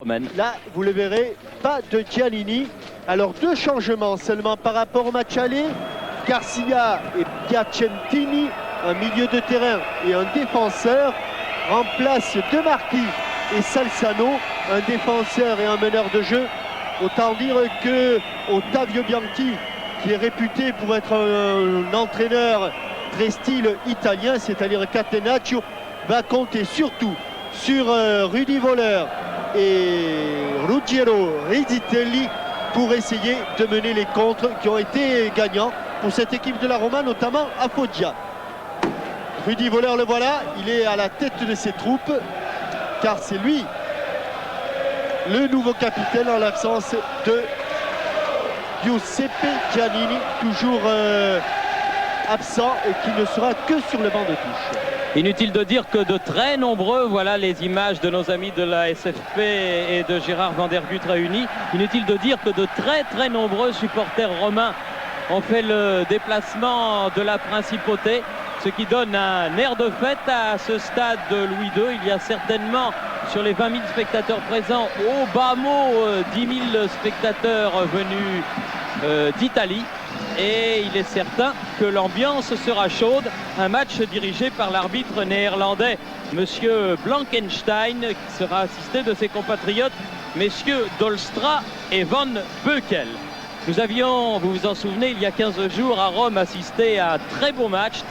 romaine. Là, vous le verrez, pas de Giannini. Alors, 2 changements seulement par rapport au match aller. Garcia et Piacentini, un milieu de terrain et un défenseur, remplacent De Marchi et Salzano, un défenseur et un meneur de jeu. Autant dire que Ottavio Bianchi, qui est réputé pour être un entraîneur très style italien, c'est-à-dire Catenaccio, va compter surtout sur Rudi Völler et Ruggiero Rizzitelli pour essayer de mener les contres qui ont été gagnants pour cette équipe de la Roma, notamment à Foggia. Rudi Völler, le voilà, il est à la tête de ses troupes, car c'est lui le nouveau capitaine en l'absence de Giuseppe Giannini, toujours absent et qui ne sera que sur le banc de touche. Inutile de dire que de très nombreux, voilà les images de nos amis de la SFP et de Gérard Van Der Gut réunis, inutile de dire que de très nombreux supporters romains ont fait le déplacement de la principauté, ce qui donne un air de fête à ce stade de Louis II. Il y a certainement sur les 20 000 spectateurs présents, au bas mot 10 000 spectateurs venus d'Italie. Et il est certain que l'ambiance sera chaude. Un match dirigé par l'arbitre néerlandais, monsieur Blankenstein, qui sera assisté de ses compatriotes, messieurs Dolstra et Van Beukel. Nous avions, vous vous en souvenez, il y a 15 jours à Rome, assisté à un très beau match,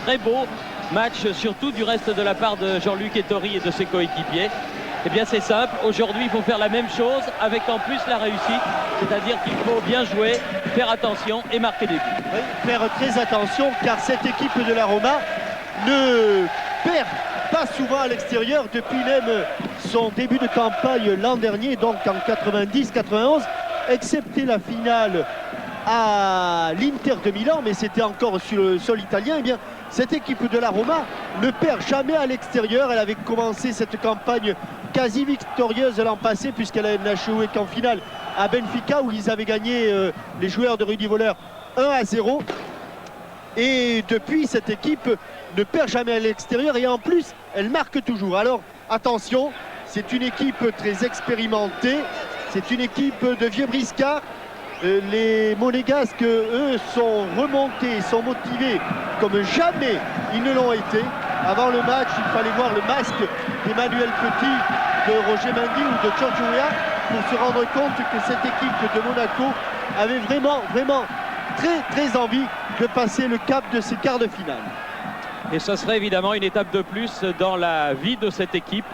surtout du reste de la part de Jean-Luc Ettori et de ses coéquipiers. Eh bien c'est simple, aujourd'hui il faut faire la même chose avec en plus la réussite, c'est-à-dire qu'il faut bien jouer, faire attention et marquer des buts. Oui, faire très attention car cette équipe de la Roma ne perd pas souvent à l'extérieur depuis même son début de campagne l'an dernier, donc en 90-91, excepté la finale à l'Inter de Milan, mais c'était encore sur le sol italien. Eh bien, cette équipe de la Roma ne perd jamais à l'extérieur. Elle avait commencé cette campagne quasi victorieuse l'an passé puisqu'elle n'a joué qu'en finale à Benfica où ils avaient gagné les joueurs de Rudi Völler 1-0. Et depuis, cette équipe ne perd jamais à l'extérieur et en plus, elle marque toujours. Alors attention, c'est une équipe très expérimentée, c'est une équipe de vieux briscards. Les Monégasques, eux, sont remontés, sont motivés comme jamais ils ne l'ont été. Avant le match, il fallait voir le masque d'Emmanuel Petit, de Roger Mendy ou de Giorgio Weah pour se rendre compte que cette équipe de Monaco avait vraiment très envie de passer le cap de ces quarts de finale. Et ce serait évidemment une étape de plus dans la vie de cette équipe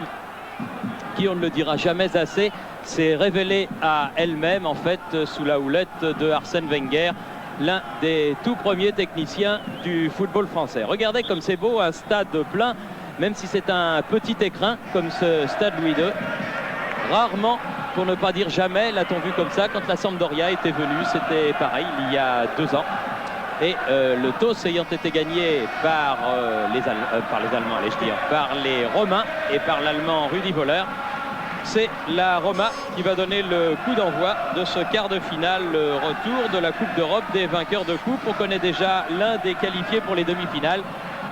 qui, on ne le dira jamais assez, s'est révélée à elle-même en fait sous la houlette de Arsène Wenger, l'un des tout premiers techniciens du football français. Regardez comme c'est beau, un stade plein, même si c'est un petit écrin comme ce stade Louis II. Rarement, pour ne pas dire jamais, l'a-t-on vu comme ça. Quand la Sampdoria était venue, c'était pareil il y a 2 ans. Et le TOS ayant été gagné par par les Romains et par l'Allemand Rudi Völler, c'est la Roma qui va donner le coup d'envoi de ce quart de finale, le retour de la Coupe d'Europe des vainqueurs de coupe. On connaît déjà l'un des qualifiés pour les demi-finales.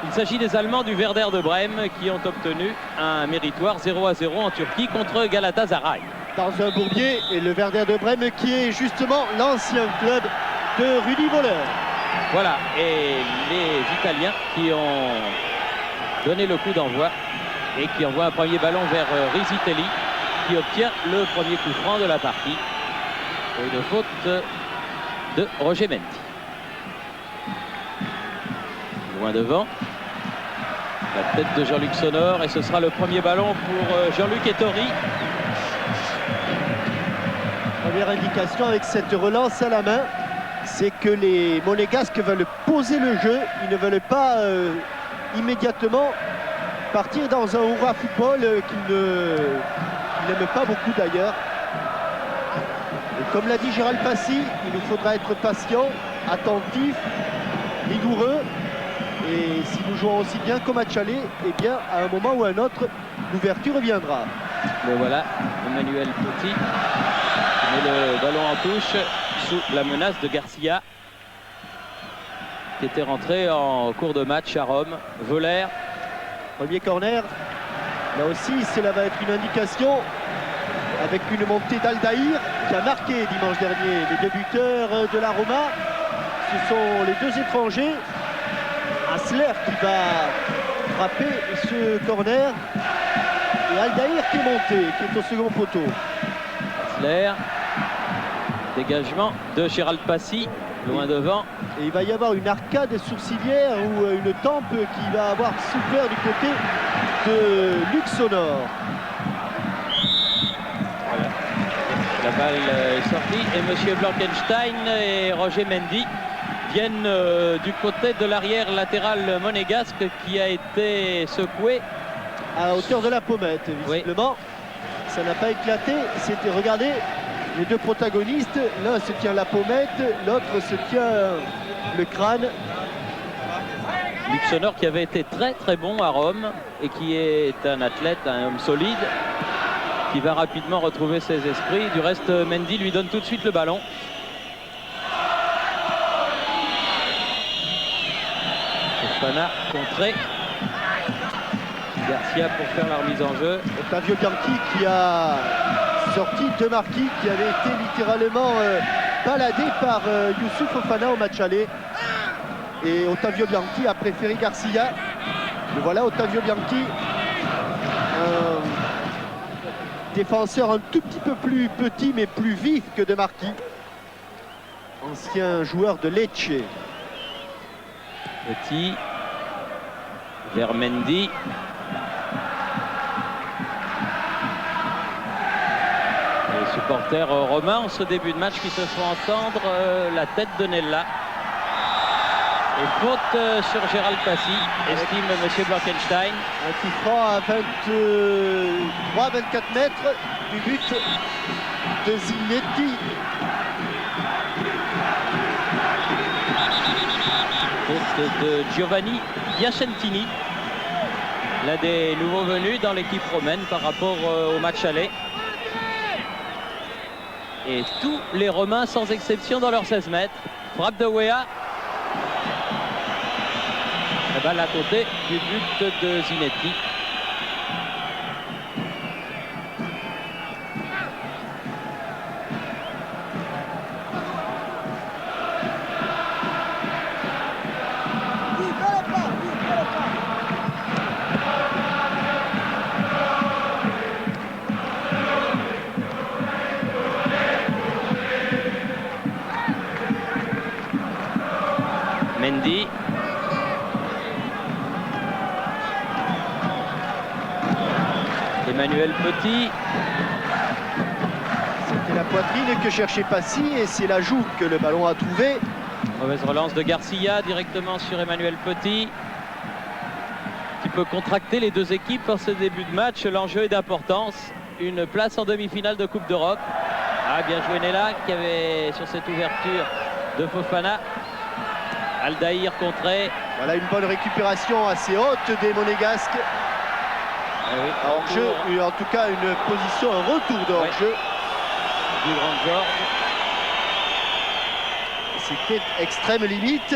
Il s'agit des Allemands du Werder de Brême qui ont obtenu un méritoire 0-0 en Turquie contre Galatasaray. Dans un bourbier, et le Werder de Brême qui est justement l'ancien club de Rudi Völler. Voilà, et les Italiens qui ont donné le coup d'envoi et qui envoient un premier ballon vers Rizzitelli qui obtient le premier coup franc de la partie. Une faute de Roger Mendy. Loin devant. La tête de Jean-Luc Sonor et ce sera le premier ballon pour Jean-Luc Ettori. Première indication avec cette relance à la main, c'est que les Monégasques veulent poser le jeu. Ils ne veulent pas immédiatement partir dans un hurrah football qu'ils n'aiment pas beaucoup d'ailleurs. Et comme l'a dit Gérald Passy, il nous faudra être patient, attentif, rigoureux. Et si nous jouons aussi bien qu'au match aller, eh bien à un moment ou à un autre, l'ouverture viendra. Bon voilà, Emmanuel Petit met le ballon en touche sous la menace de Garcia qui était rentré en cours de match à Rome. Völler. Premier corner. Là aussi, cela va être une indication à avec une montée d'Aldaïr qui a marqué dimanche dernier les deux buteurs de la Roma. Ce sont les deux étrangers. Asler qui va frapper ce corner et Aldaïr qui est monté, qui est au second poteau. Asler, dégagement de Gérald Passy, loin devant. Et il va y avoir une arcade sourcilière ou une tempe qui va avoir souffert du côté de Luxonor. Voilà. La balle est sortie et M. Blankenstein et Roger Mendy viennent du côté de l'arrière latéral monégasque qui a été secoué. À hauteur de la pommette, visiblement. Oui. Ça n'a pas éclaté. C'était, regardez, les deux protagonistes. L'un se tient la pommette, l'autre se tient le crâne. Luxonor qui avait été très très bon à Rome et qui est un athlète, un homme solide, qui va rapidement retrouver ses esprits. Du reste, Mendy lui donne tout de suite le ballon. Fofana contré. Garcia pour faire la remise en jeu. Ottavio Bianchi qui a sorti de Marquis qui avait été littéralement baladé par Youssouf Fofana au match aller. Et Ottavio Bianchi a préféré Garcia. Et voilà Ottavio Bianchi, un défenseur un tout petit peu plus petit mais plus vif que de Marquis. Ancien joueur de Lecce. Petit vers Mendy. Les supporters romains en ce début de match qui se font entendre la tête de Nella. Et faute sur Gérald Passy, estime M. Blankenstein. Un coup franc à 23-24 mètres du but de Zinetti. Faute de Giovanni Piacentini, l'un des nouveaux venus dans l'équipe romaine par rapport au match aller. Et tous les Romains sans exception dans leurs 16 mètres. Frappe de Weah. La balle à côté du but de Zinetti. Mendy. Emmanuel Petit. C'était la poitrine que cherchait Passy et c'est la joue que le ballon a trouvé. Mauvaise relance de Garcia directement sur Emmanuel Petit. Qui peut contracter les deux équipes pour ce début de match. L'enjeu est d'importance. Une place en demi-finale de Coupe d'Europe. Ah, bien joué Nella qui avait sur cette ouverture de Fofana. Aldaïr contré. Voilà une bonne récupération assez haute des Monégasques. Ah oui, hors-jeu, en tout cas une position, un retour de hors-jeu. Du Grand Georges. C'était extrême limite.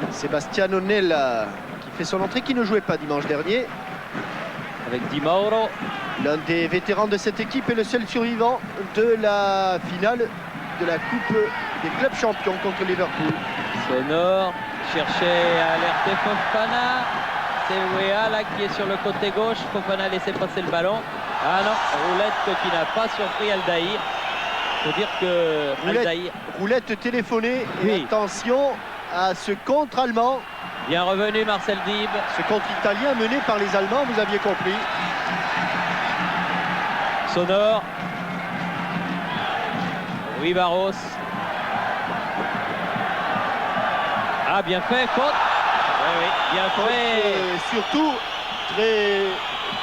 Sebastiano Nella qui fait son entrée, qui ne jouait pas dimanche dernier. Avec Di Mauro. L'un des vétérans de cette équipe est le seul survivant de la finale de la Coupe des clubs champions contre Liverpool. Sonore cherchait à alerter Fofana. C'est Weah là qui est sur le côté gauche. Fofana a laissé passer le ballon. Ah non, Roulette qui n'a pas surpris Aldaïr. Il faut dire que Aldaïr... Roulette téléphonée. Oui. Et attention à ce contre allemand. Bien revenu Marcel Dib. Ce contre italien mené par les Allemands, vous aviez compris. Sonore. Oui, Barros. Ah, bien fait, faute. Oui, oui, bien fait. Surtout, très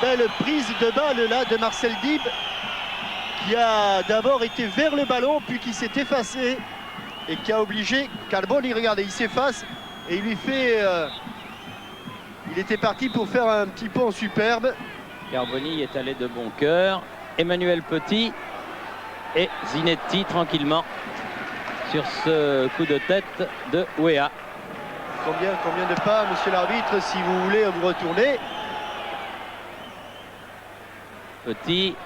belle prise de balle là de Marcel Dib, qui a d'abord été vers le ballon, puis qui s'est effacé et qui a obligé Carboni, regardez, il s'efface et il lui fait... il était parti pour faire un petit pont superbe. Carboni est allé de bon cœur. Emmanuel Petit. Et Zinetti tranquillement sur ce coup de tête de Weah. Combien de pas, monsieur l'arbitre, si vous voulez vous retourner? Petit.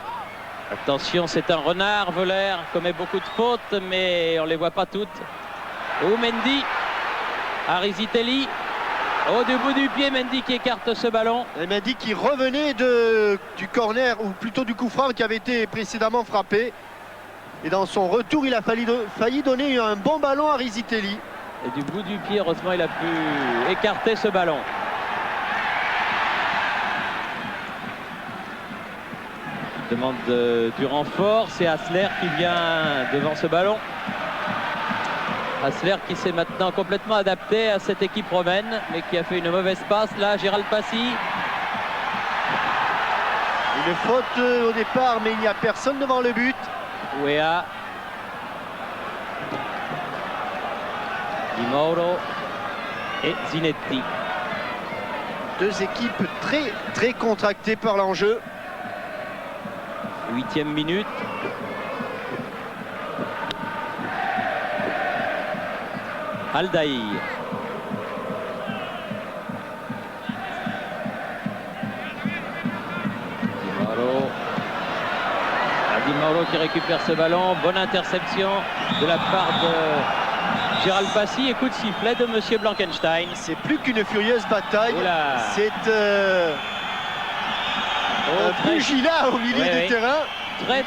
Attention, c'est un renard. Voller commet beaucoup de fautes, mais on ne les voit pas toutes. Oh, Mendy. Arizitelli. Au bout du pied, Mendy qui écarte ce ballon. Et Mendy qui revenait du corner, ou plutôt du coup franc qui avait été précédemment frappé. Et dans son retour, il a failli donner un bon ballon à Arizitelli. Et du bout du pied, heureusement, il a pu écarter ce ballon. Il demande du renfort. C'est Hassler qui vient devant ce ballon. Hassler qui s'est maintenant complètement adapté à cette équipe romaine, mais qui a fait une mauvaise passe. Là, Gérald Passy. Une faute au départ, mais il n'y a personne devant le but. Weah. Di Mauro et Zinetti. Deux équipes très contractées par l'enjeu. 8e minute. Aldaïr. Di Mauro qui récupère ce ballon. Bonne interception de la part de Gérald Passy. Et coup de sifflet de monsieur Blankenstein. C'est plus qu'une furieuse bataille. C'est un pugilat au milieu du terrain.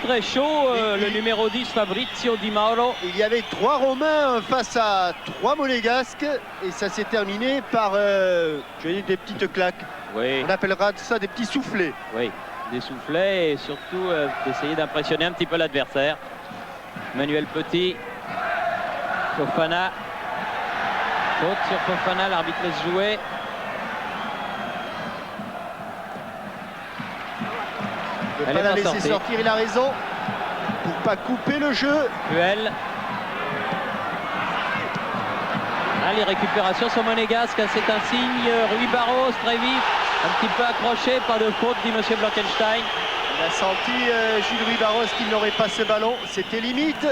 Très chaud, le numéro 10 Fabrizio Di Mauro. Il y avait 3 Romains face à 3 Monégasques et ça s'est terminé par des petites claques. Oui. On appellera ça des petits soufflets. Oui, des soufflets et surtout d'essayer d'impressionner un petit peu l'adversaire. Manuel Petit, Fofana. Faute sur Fofana, l'arbitre laisse jouer. Il ne peut pas la laisser sortir, il a raison. Pour ne pas couper le jeu. Puel. Les récupérations sur Monégasque, c'est un signe. Rui Barros, très vif. Un petit peu accroché, pas de faute, dit monsieur Blankenstein. Il a senti Gilles Rui Barros qu'il n'aurait pas ce ballon. C'était limite.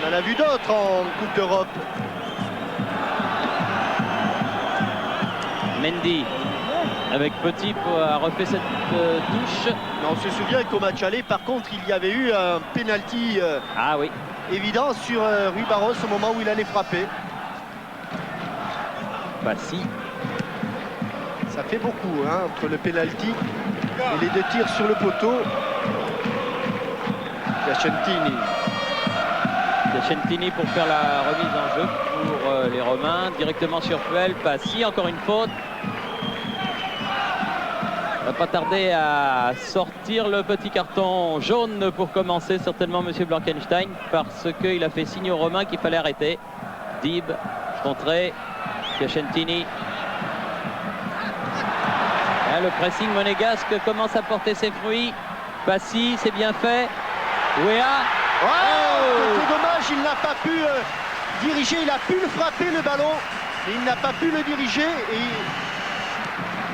On en a vu d'autres en Coupe d'Europe. Mendy. Avec Petit a refait cette touche. On se souvient qu'au match aller, par contre, il y avait eu un penalty oui. évident sur Rui Barros au moment où il allait frapper. Passy. Ça fait beaucoup entre le penalty et les 2 tirs sur le poteau. Piacentini pour faire la remise en jeu pour les Romains. Directement sur Puel. Passy, encore une faute. Il va pas tarder à sortir le petit carton jaune pour commencer, certainement monsieur Blankenstein, parce qu'il a fait signe aux Romains qu'il fallait arrêter. Dib, contré, Piacentini. Le pressing monégasque commence à porter ses fruits. Passy, c'est bien fait. Weah. C'est dommage, il n'a pas pu diriger, il a pu le frapper le ballon, mais il n'a pas pu le diriger.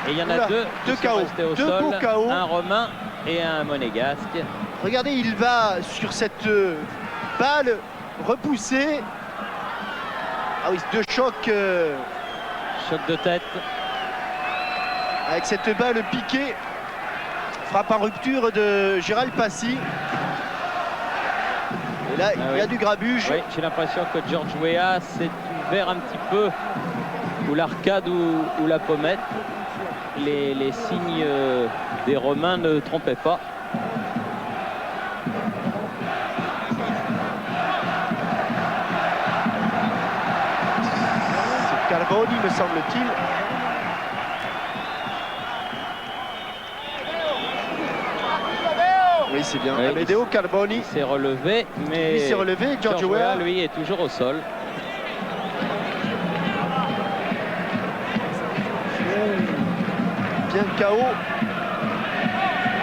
Et il y en a deux KO, au sol, KO. Un Romain et un Monégasque. Regardez, il va sur cette balle repoussée. Ah oui, 2 chocs. Choc de tête. Avec cette balle piquée. Frappe en rupture de Gérald Passy. Et là, il y a du grabuge. Oui, j'ai l'impression que George Weah s'est ouvert un petit peu, ou l'arcade ou la pommette. Les signes des Romains ne trompaient pas. C'est Carboni, me semble-t-il. Oui, c'est bien. Amedeo Carboni. Il s'est relevé, mais il s'est relevé. George Weah, lui, est toujours au sol. Bien KO.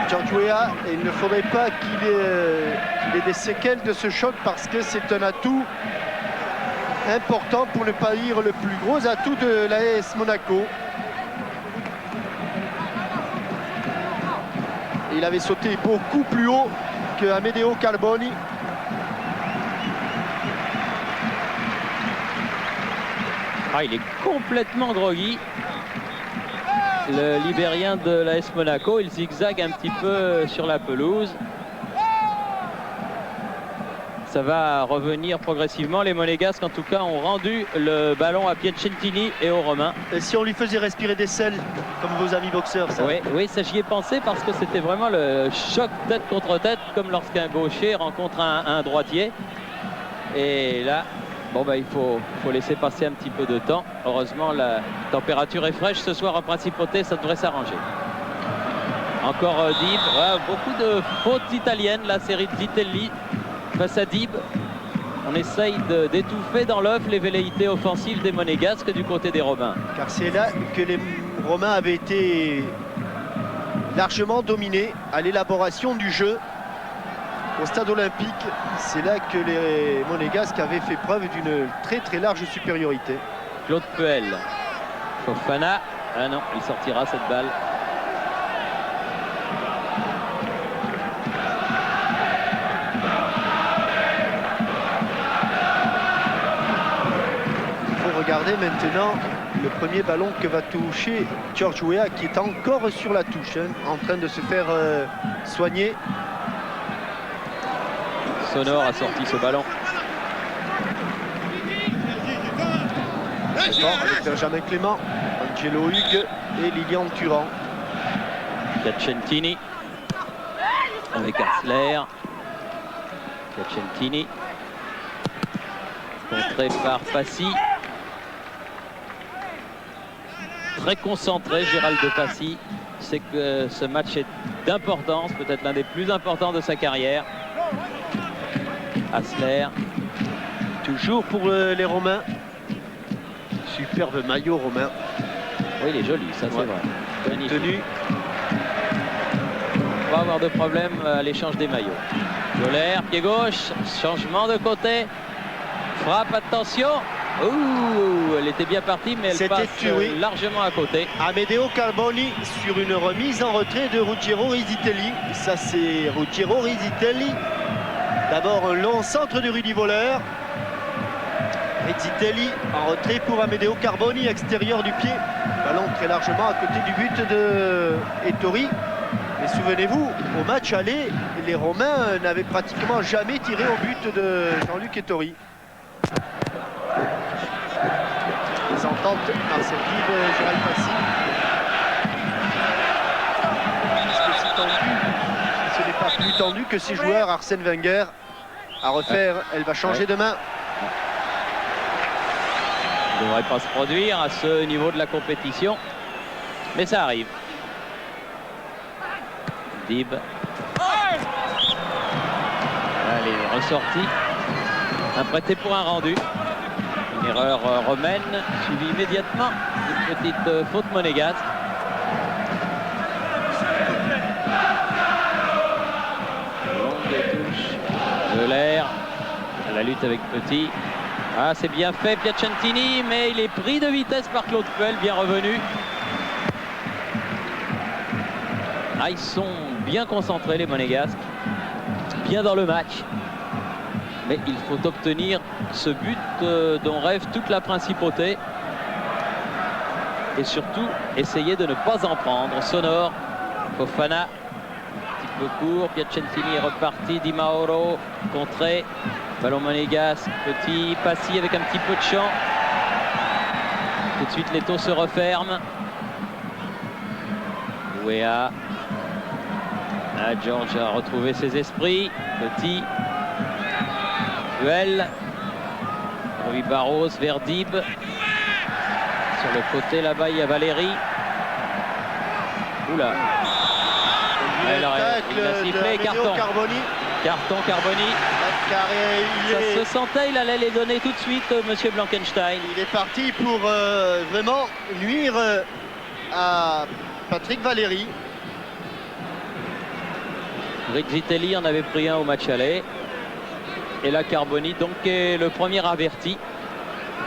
George Weah, et il ne faudrait pas qu'il ait des séquelles de ce choc parce que c'est un atout important, pour ne pas dire le plus gros atout de l'AS Monaco. Il avait sauté beaucoup plus haut que Amedeo Carboni. Ah, il est complètement groggy. Le Libérien de l'AS Monaco, il zigzague un petit peu sur la pelouse. Ça va revenir progressivement. Les Monégasques, en tout cas, ont rendu le ballon à Piacentini et aux Romains. Et si on lui faisait respirer des selles, comme vos amis boxeurs, ça? Oui, oui, ça j'y ai pensé parce que c'était vraiment le choc tête contre tête, comme lorsqu'un gaucher rencontre un droitier. Et là, bon, bah, il faut laisser passer un petit peu de temps. Heureusement, la température est fraîche ce soir en principauté, ça devrait s'arranger. Encore Dib, ouais, beaucoup de fautes italiennes, la série de Zitelli face à Dib. On essaye d'étouffer dans l'œuf les velléités offensives des Monégasques du côté des Romains. Car c'est là que les Romains avaient été largement dominés à l'élaboration du jeu au stade olympique. C'est là que les Monégasques avaient fait preuve d'une très large supériorité. Claude Puel, Fofana, ah non, il sortira cette balle. Regardez maintenant le premier ballon que va toucher George Weah, qui est encore sur la touche, hein, en train de se faire soigner. Sonor a sorti ce ballon. Avec Benjamin Clément, Angelo Hugues et Lilian Thuram. Piacentini avec Arsler. Piacentini contré par Passy. Très concentré, Gérald de Passy. C'est que ce match est d'importance, peut-être l'un des plus importants de sa carrière. Arsler. Toujours pour les Romains. Superbe maillot romain. Oui, il est joli, ça c'est vrai. Magnifique. Tenu. On va avoir de problème à l'échange des maillots. Joler, pied gauche, changement de côté. Frappe, attention. Ouh, elle était bien partie, mais elle passe largement à côté. Amedeo Carboni sur une remise en retrait de Ruggiero Rizzitelli. Ça, c'est Ruggiero Rizzitelli. D'abord, un long centre de Rudy Voller. Rizzitelli en retrait pour Amedeo Carboni, extérieur du pied. Ballon très largement à côté du but de Ettori. Mais souvenez-vous, au match aller, les Romains n'avaient pratiquement jamais tiré au but de Jean-Luc Ettori. Les ententes Marcel Dib, Gérald Passy. C'est tendu. Ce n'est pas plus tendu que ces joueurs, Arsène Wenger. À refaire, elle va changer de main. Ça ne devrait pas se produire à ce niveau de la compétition, mais ça arrive. Dib. Allez, ressorti. Un prêté pour un rendu. Une erreur romaine, suivie immédiatement d'une petite faute monégasque. Longue touche de l'air. La lutte avec Petit. Ah, c'est bien fait, Piacentini, mais il est pris de vitesse par Claude Puel, bien revenu. Ah, ils sont bien concentrés, les Monégasques, bien dans le match. Mais il faut obtenir ce but dont rêve toute la principauté. Et surtout, essayer de ne pas en prendre. Sonor, Fofana, un petit peu court, Piacentini est reparti, Di Mauro, contré. Ballon monégasque, Petit, Passy avec un petit peu de champ. Tout de suite, les taux se referment. Weah. Ah, George a retrouvé ses esprits. Petit. Puel. Rui Barros vers Dib. Sur le côté, là-bas, il y a Valéry. Oula. Il a sifflé, carton. Carton Carboni. Ça se sentait, il allait les donner tout de suite, monsieur Blankenstein. Il est parti pour vraiment nuire à Patrick Valéry. Rizzitelli en avait pris un au match aller. Et là, Carboni donc est le premier averti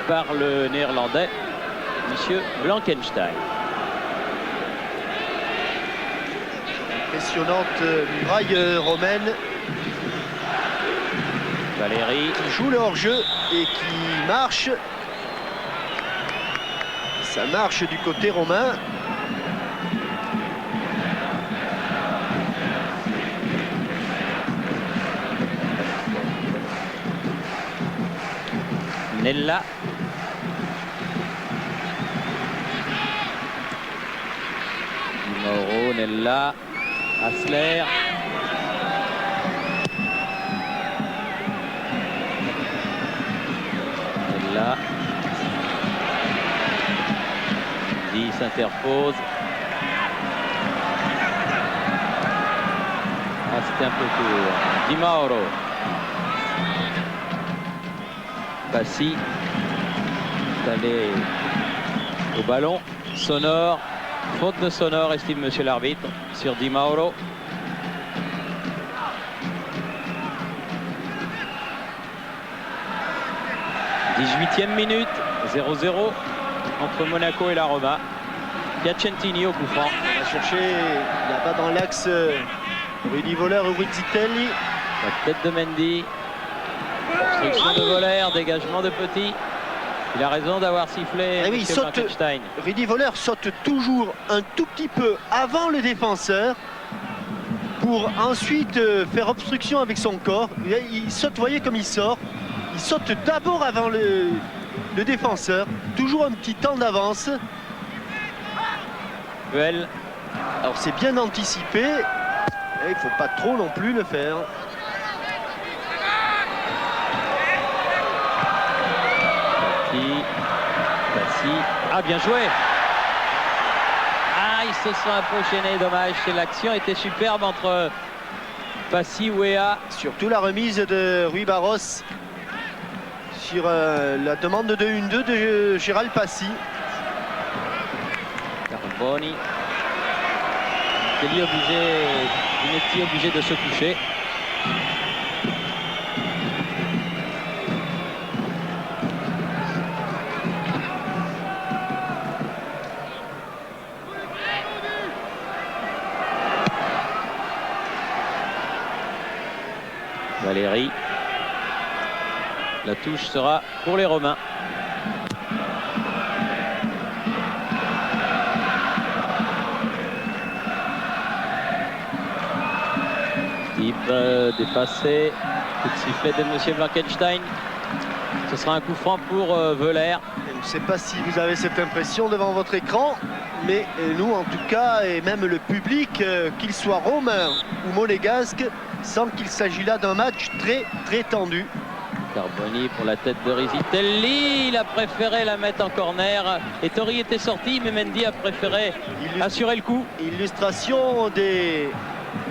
par le néerlandais, monsieur Blankenstein. Impressionnante muraille romaine. Valéry qui joue le hors-jeu et qui marche. Ça marche du côté romain. Nella. Mauro, Nella, Hassler. Nella. Di s'interpose. Ah, c'était un peu court. Di Mauro. Bassi. Allé au ballon. Sonore. Faute de Sonore, estime monsieur l'arbitre, sur Di Mauro. « 18e minute, 0-0 entre Monaco et la Roma. Piacentini au coup franc. On va chercher là-bas dans l'axe Rudy Voller ou Rizzitelli. La tête de Mendy. Obstruction de Voller, dégagement de Petit. Il a raison d'avoir sifflé. Oui, Rudy Voller saute toujours un tout petit peu avant le défenseur pour ensuite faire obstruction avec son corps. Il saute, vous voyez comme il sort. Il saute d'abord avant le défenseur. Toujours un petit temps d'avance. Alors c'est bien anticipé. Il ne faut pas trop non plus le faire. Ah, bien joué. Ah, ils se sont un peu gênés, dommage. L'action était superbe entre Passy, Wea. Surtout la remise de Rui Barros sur la demande de 1-2 de Gérald Passy. Carboni. Ginetti obligé de se coucher. Valérie. La touche sera pour les Romains. Type dépassé. Coup de sifflet de monsieur Blankenstein. Ce sera un coup franc pour Voller. Je ne sais pas si vous avez cette impression devant votre écran, mais nous en tout cas, et même le public, qu'il soit romain ou monégasque, sent qu'il s'agit là d'un match très très tendu. Carboni pour la tête de Rizzitelli, il a préféré la mettre en corner. Et Tori était sorti, mais Mendy a préféré assurer le coup. Illustration de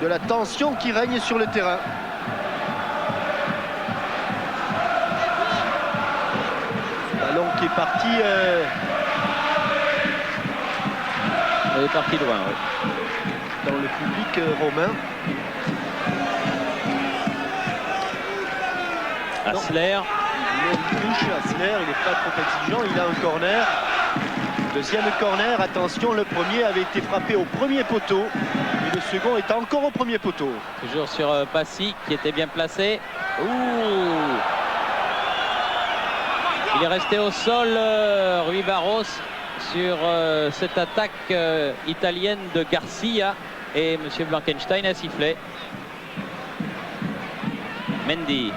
la tension qui règne sur le terrain. Ballon qui est parti. Il est parti loin, oui. Dans le public romain. Hassler. Il une touche, Hassler, il n'est pas trop exigeant, il a un corner. Deuxième corner, attention, le premier avait été frappé au premier poteau. Et le second est encore au premier poteau. Toujours sur Passy, qui était bien placé. Ouh. Il est resté au sol, Rui Barros, sur cette attaque italienne de Garcia. Et M. Blankenstein a sifflé. Mendy.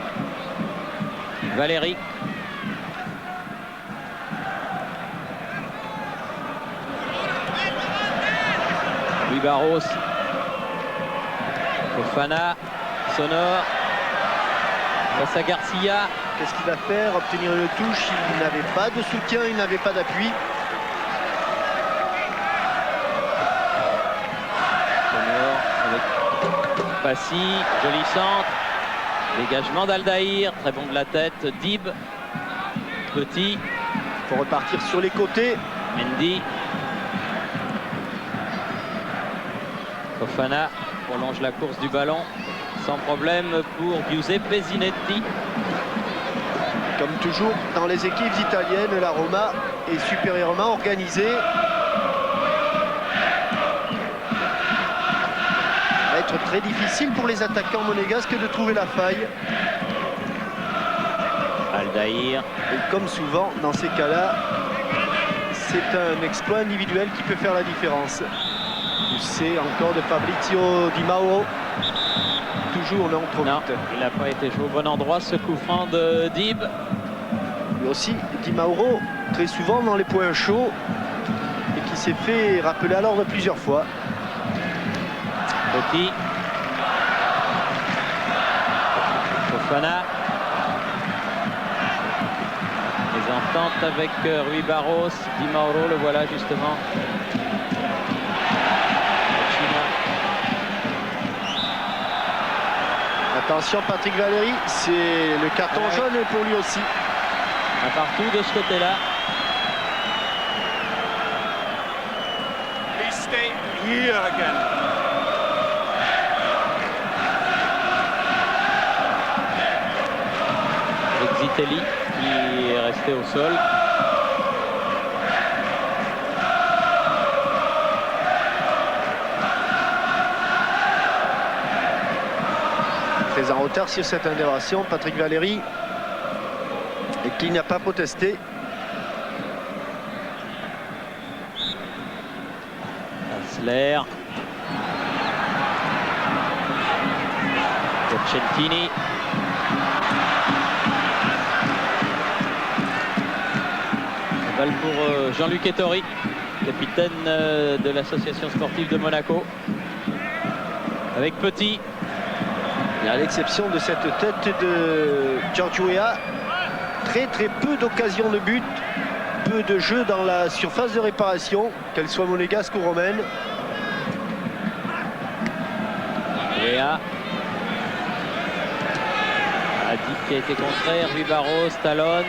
Valérie. Rui Barros. Fofana. Sonore. Face à Garcia. Qu'est-ce qu'il va faire? Obtenir une touche. Il n'avait pas de soutien, il n'avait pas d'appui. Sonore avec Passy. Joli centre. Dégagement d'Aldaïr, très bon de la tête. Dib, Petit. Il faut repartir sur les côtés. Mendy. Fofana prolonge la course du ballon sans problème pour Giuseppe Zinetti. Comme toujours dans les équipes italiennes, la Roma est supérieurement organisée. Très difficile pour les attaquants monégasques de trouver la faille. Aldaïr. Et comme souvent dans ces cas-là, c'est un exploit individuel qui peut faire la différence. Poussé encore de Fabrizio Di Mauro. Toujours non, trop Non, vite. il n'a pas été joué au bon endroit, ce coup franc de Dib. Lui aussi, Di Mauro, très souvent dans les points chauds et qui s'est fait rappeler à l'ordre plusieurs fois. Petit. Fofana. Les ententes avec Rui Barros. Di Mauro, le voilà justement. Attention, Patrick Valéry, c'est le carton jaune pour lui aussi. Un partout de ce côté-là. Avec Zitelli qui est resté au sol. Très en retard sur cette intervention, Patrick Valéry, et qui n'a pas protesté. Hassler. Piacentini. Balle pour Jean-Luc Ettori, capitaine de l'association sportive de Monaco. Avec Petit. Et à l'exception de cette tête de Giorgio Weah, très peu d'occasions de but, peu de jeu dans la surface de réparation, qu'elle soit monégasque ou romaine. Weah. Adib qui a été contré, Rui Barros, talonne.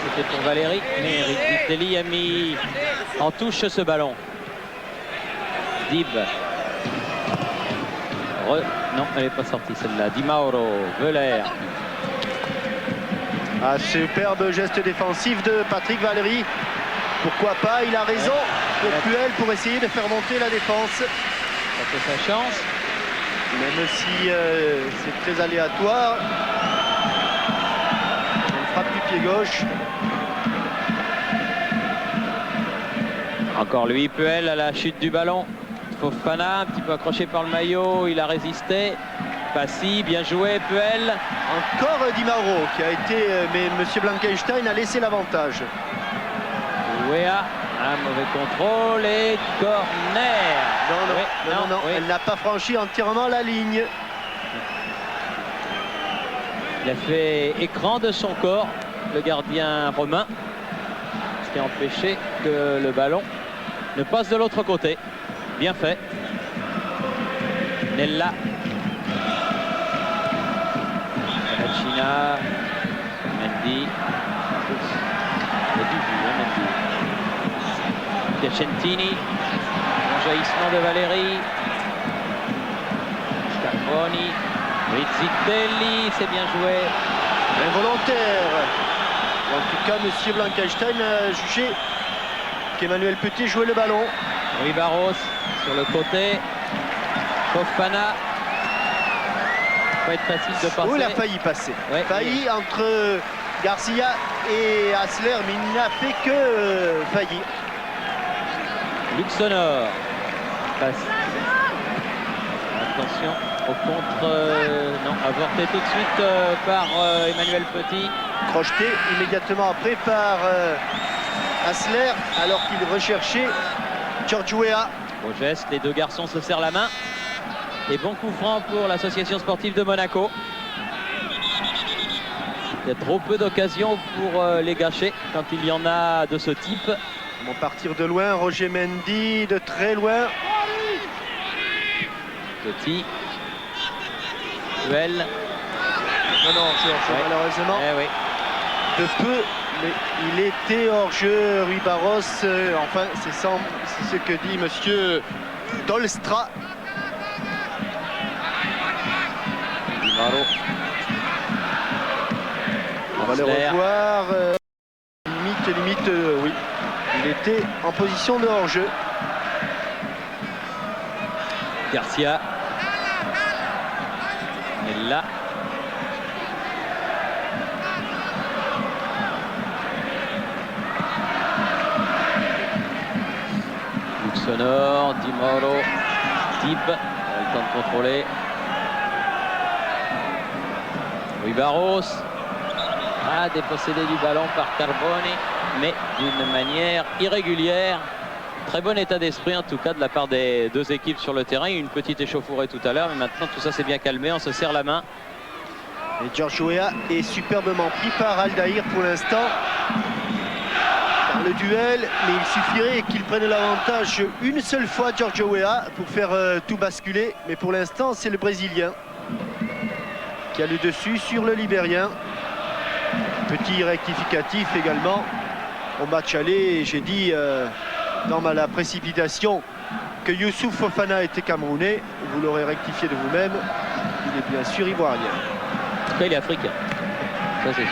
C'était pour Valéry, mais Zitelli a mis en touche ce ballon. Dib. Non, elle n'est pas sortie celle-là. Di Mauro, Veuler. Un superbe geste défensif de Patrick Valéry. Pourquoi pas, il a raison. Puel pour essayer de faire monter la défense. Ça fait sa chance. Même si c'est très aléatoire. On frappe du pied gauche. Encore lui, Puel à la chute du ballon. Fofana, un petit peu accroché par le maillot, il a résisté. Passy, bien joué, Puel. Encore Di Mauro qui a été, mais M. Blankenstein a laissé l'avantage. Weah, un mauvais contrôle et corner. Non, oui. Elle n'a pas franchi entièrement la ligne. Il a fait écran de son corps, le gardien romain, ce qui a empêché que le ballon ne passe de l'autre côté. Bien fait. Nella. China. Mendy. Il y a du but, Mendy. Piacentini. Jaillissement de Valéry. Scarponi. Zitelli, c'est bien joué. Involontaire. En tout cas, M. Blankenstein a jugé qu'Emmanuel Petit jouait le ballon. Rui Barros sur le côté. Fofana. Ça va être facile de passer. Oh, il a failli passer. Ouais, failli entre Garcia et Hassler, mais il n'a fait que faillir. Luxonor passe. Attention au contre. Non, avorté tout de suite par Emmanuel Petit. Crocheté immédiatement après par Hassler, alors qu'il recherchait Giorgio Weah. Au geste, les deux garçons se serrent la main. Et bon coup franc pour l'association sportive de Monaco. Il y a trop peu d'occasions pour les gâcher quand il y en a de ce type. Ils vont partir de loin, Roger Mendy de très loin. Petit. Duel. Non, hors-jeu, malheureusement. Eh oui. De peu, mais il était hors-jeu, Rui Barros. Enfin, c'est ce que dit monsieur Dolstra. On va le revoir. Limite, oui. Il était en position de hors-jeu. Garcia. Et là. Sonore, Di Mauro, Dib, le temps de contrôler. Rui Barros a dépossédé du ballon par Carboni, mais d'une manière irrégulière. Très bon état d'esprit en tout cas de la part des deux équipes sur le terrain. Il y a eu une petite échauffourée tout à l'heure, mais maintenant tout ça s'est bien calmé, on se serre la main. Et Giorgio Weah est superbement pris par Aldaïr pour l'instant dans le duel, mais il suffirait qu'il prenne l'avantage une seule fois, Giorgio Weah, pour faire tout basculer. Mais pour l'instant, c'est le Brésilien qui a le dessus sur le Libérien. Petit rectificatif également au match aller. J'ai dit dans la précipitation que Youssouf Fofana était camerounais. Vous l'aurez rectifié de vous-même. Il est bien sûr ivoirien. En tout cas, il est africain. Ça, c'est sûr.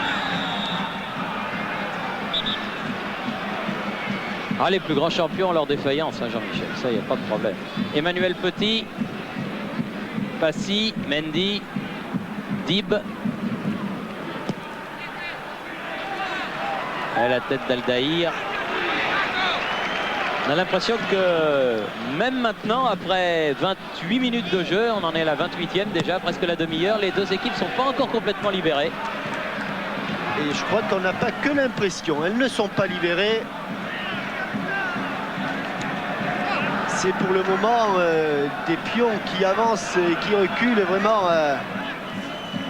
Ah, les plus grands champions ont leur défaillance, hein, Jean-Michel. Ça, il n'y a pas de problème. Emmanuel Petit, Passy, Mendy, Dib. À la tête d'Aldaïr. On a l'impression que même maintenant, après 28 minutes de jeu, on en est à la 28e déjà, presque la demi-heure, les deux équipes ne sont pas encore complètement libérées. Et je crois qu'on n'a pas que l'impression, elles ne sont pas libérées. C'est pour le moment des pions qui avancent et qui reculent vraiment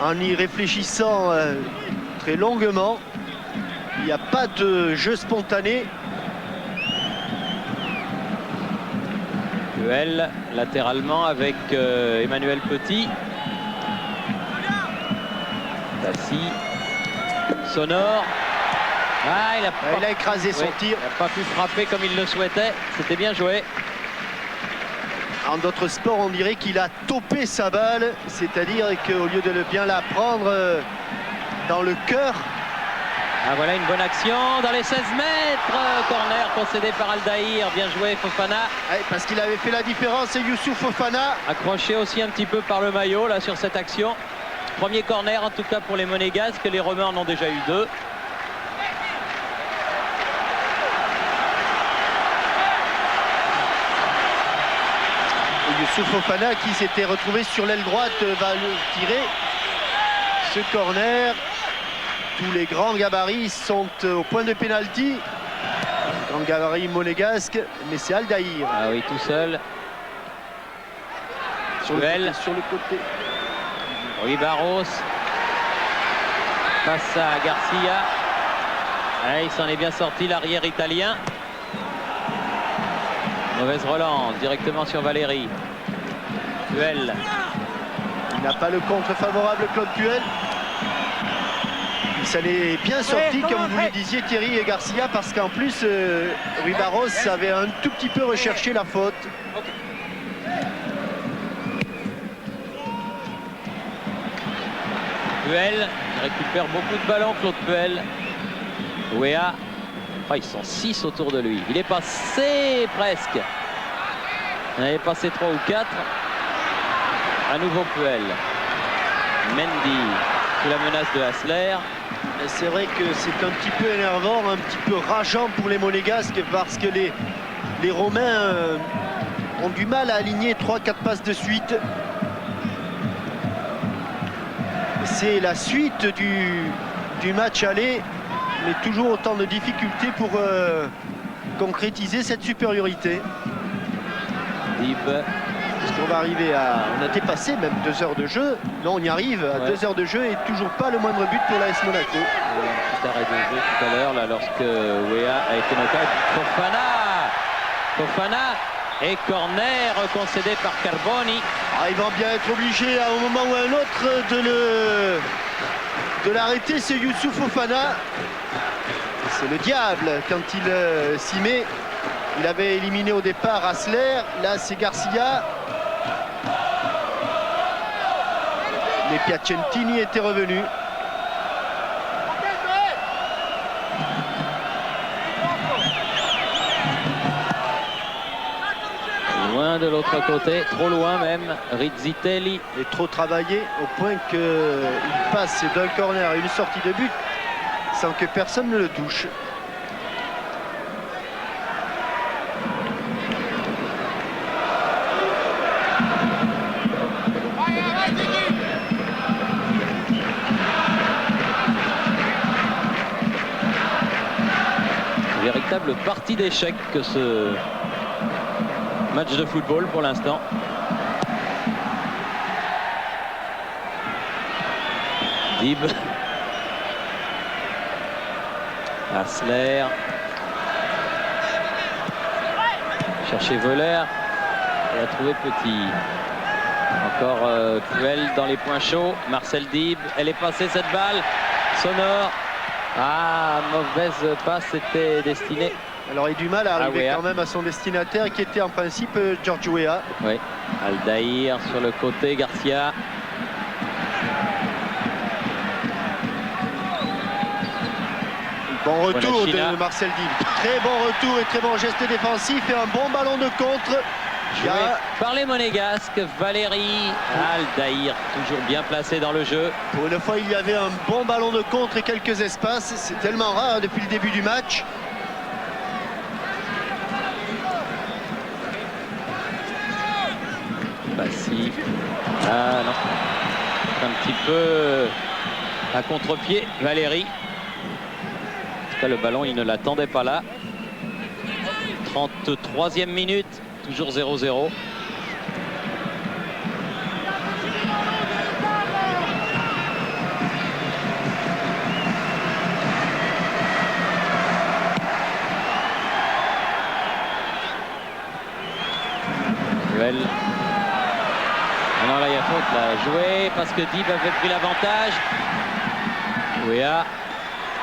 en y réfléchissant très longuement. Il n'y a pas de jeu spontané. Duel latéralement avec Emmanuel Petit. Passy. Sonore. Ah, il a écrasé son tir. Il n'a pas pu frapper comme il le souhaitait. C'était bien joué. En d'autres sports, on dirait qu'il a topé sa balle. C'est-à-dire qu'au lieu de bien la prendre dans le cœur. Ah, voilà une bonne action dans les 16 mètres. Corner concédé par Aldaïr. Bien joué Fofana. Ouais, parce qu'il avait fait la différence, et Youssouf Fofana. Accroché aussi un petit peu par le maillot là sur cette action. Premier corner en tout cas pour les Monégasques. Les Romains en ont déjà eu deux. Et Youssouf Fofana qui s'était retrouvé sur l'aile droite va le tirer. Ce corner. Tous les grands gabarits sont au point de pénalty. Grand gabarit monégasque, mais c'est Aldaïr. Ah oui, tout seul. Sur le côté. Rui Barros. Face à Garcia. Ah, il s'en est bien sorti, l'arrière italien. Mauvaise relance, directement sur Valéry. Puel. Il n'a pas le contre favorable, Claude Puel. Ça l'est bien sorti, comme vous le disiez Thierry et Garcia, parce qu'en plus Rui Barros avait un tout petit peu recherché la faute. Puel récupère beaucoup de ballons, Claude Puel. Weah. Oh, ils sont 6 autour de lui. Il est passé presque. Il en avait passé 3 ou 4. À nouveau Puel. Mendy sous la menace de Hassler. C'est vrai que c'est un petit peu énervant, un petit peu rageant pour les Monégasques, parce que les Romains ont du mal à aligner 3-4 passes de suite. C'est la suite du match aller, mais toujours autant de difficultés pour concrétiser cette supériorité. Dib. Parce qu'on va arriver à... On a dépassé même 2 heures de jeu. Là, on y arrive à 2 heures de jeu et toujours pas le moindre but pour l'AS Monaco. Petit arrêt de jeu tout à l'heure, là, lorsque Weah a été knocké. Fofana et corner concédé par Carboni. Ah, ils vont bien être obligés à un moment ou à un autre de l'arrêter. C'est Youssouf Fofana. C'est le diable quand il s'y met. Il avait éliminé au départ Hassler. Là, c'est Garcia. Mais Piacentini était revenu. Loin de l'autre côté, trop loin même. Rizzitelli. Et trop travaillé au point qu'il passe d'un corner à une sortie de but sans que personne ne le touche. Véritable partie d'échecs que ce match de football pour l'instant. Dib. Hassler. Chercher Voller. Et a trouvé Petit. Encore Puel dans les points chauds. Marcel Dib. Elle est passée cette balle. Sonore. Ah, mauvaise passe, c'était destiné. Alors il a du mal à arriver quand même à son destinataire qui était en principe George Weah. Oui, Aldaïr sur le côté, Garcia. Bon retour de Marcel Dib. Très bon retour et très bon geste défensif et un bon ballon de contre. Joué par les Monégasques, Valérie. Aldaïr, toujours bien placé dans le jeu. Pour une fois, il y avait un bon ballon de contre et quelques espaces. C'est tellement rare depuis le début du match. Bassi. Ah non. Un petit peu à contre-pied, Valérie. En tout cas, le ballon, il ne l'attendait pas là. 33e minute. Toujours 0-0. Duel. Ah non, là il y a faute, là, joué parce que Dib avait pris l'avantage. Weah,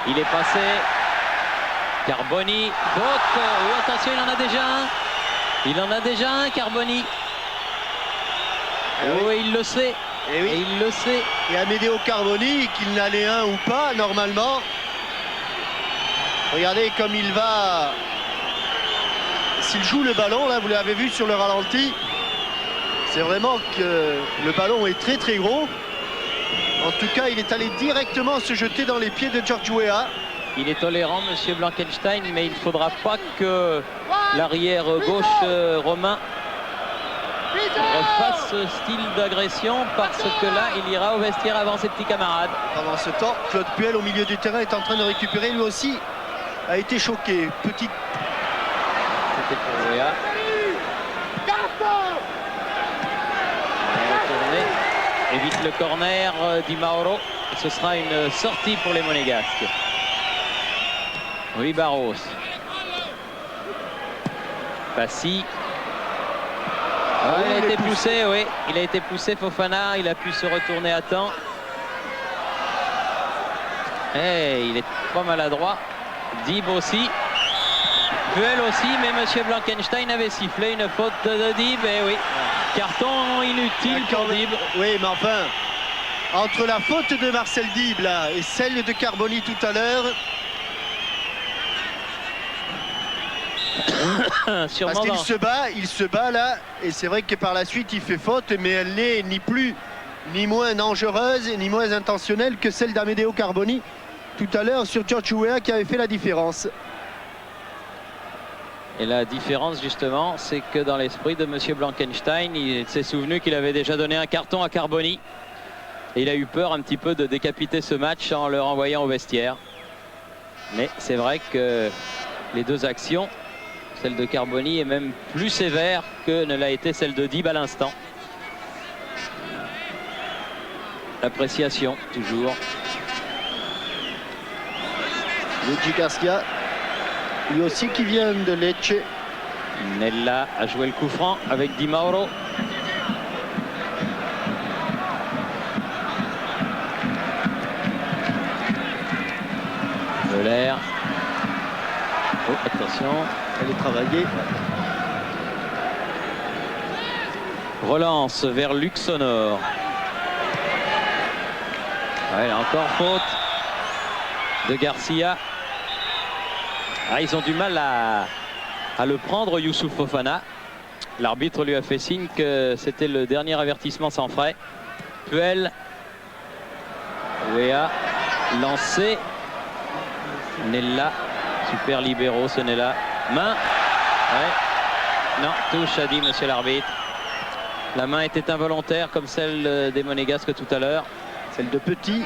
il est passé. Carboni, faute. Oh, attention, il en a déjà un. Il en a déjà un, Carboni. Oh, oui. Il le sait. Et, oui. Et il le sait. Et Amedeo Carboni, qu'il n'allait un ou pas, normalement. Regardez comme il va. S'il joue le ballon, là, vous l'avez vu sur le ralenti. C'est vraiment que le ballon est très très gros. En tout cas, il est allé directement se jeter dans les pieds de George Weah. Il est tolérant, monsieur Blankenstein, mais il ne faudra pas que l'arrière gauche romain refasse ce style d'agression, parce que là, il ira au vestiaire avant ses petits camarades. Pendant ce temps, Claude Puel au milieu du terrain est en train de récupérer. Lui aussi a été choqué. Petite. C'était pour Weah. Évite le corner Di Mauro. Ce sera une sortie pour les Monégasques. Oui, Barros. Bassi. Ah, il a été poussé, oui. Il a été poussé, Fofana. Il a pu se retourner à temps. Et il est pas maladroit. Dib aussi. Puel aussi, mais monsieur Blankenstein avait sifflé une faute de Dib. Et oui, carton inutile pour Dib. Oui, mais enfin, entre la faute de Marcel Dib là et celle de Carboni tout à l'heure. Parce qu'il se bat là, et c'est vrai que par la suite il fait faute, mais elle n'est ni plus ni moins dangereuse ni moins intentionnelle que celle d'Amedeo Carboni tout à l'heure sur George Weah qui avait fait la différence. Et la différence justement, c'est que dans l'esprit de monsieur Blankenstein, il s'est souvenu qu'il avait déjà donné un carton à Carboni. Et il a eu peur un petit peu de décapiter ce match en le renvoyant au vestiaire. Mais c'est vrai que les deux actions, celle de Carboni est même plus sévère que ne l'a été celle de Dib à l'instant. L'appréciation, toujours. Luigi Garcia, lui aussi qui vient de Lecce. Nella a joué le coup franc avec Di Mauro. Voller. Oh, attention. Elle est travaillée. Relance vers Luxonor. Ouais, encore faute de Garcia. Ah, ils ont du mal à le prendre, Youssouf Fofana. L'arbitre lui a fait signe que c'était le dernier avertissement sans frais. Puel. Weah. Lancé. Nella. Super libéraux, ce Nella. Main. Ouais. Non, touche, a dit monsieur l'arbitre. La main était involontaire comme celle des Monégasques tout à l'heure. Celle de Petit.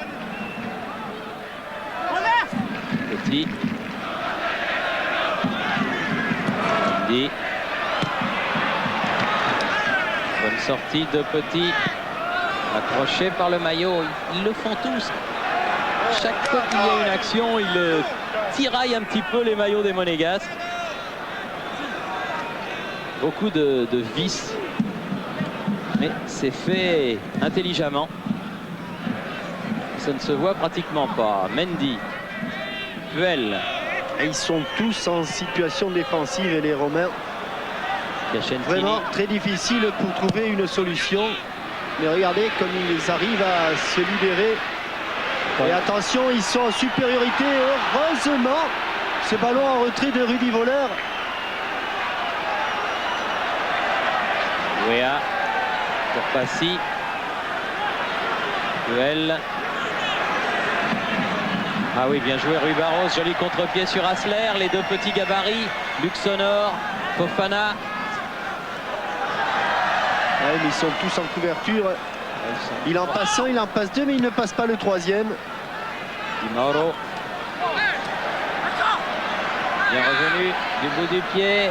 Petit. Mendy. Bonne sortie de Petit. Accroché par le maillot. Ils le font tous. Chaque fois qu'il y a une action, ils tiraillent un petit peu les maillots des Monégasques. Beaucoup de vices. Mais c'est fait intelligemment. Ça ne se voit pratiquement pas. Mendy. Puel. Et ils sont tous en situation défensive et les Romains. Vraiment très difficile pour trouver une solution. Mais regardez comme ils arrivent à se libérer. Et attention, ils sont en supériorité. Heureusement, ce ballon en retrait de Rudy Voller. Wea pour Passy. Puel. Ah oui, bien joué Rui Barros. Joli contre-pied sur Hassler. Les deux petits gabarits. Luxonor, Fofana. Ouais, mais ils sont tous en couverture. Il en passe un, il en passe deux, mais il ne passe pas le troisième. Di Mauro. Bien revenu du bout du pied.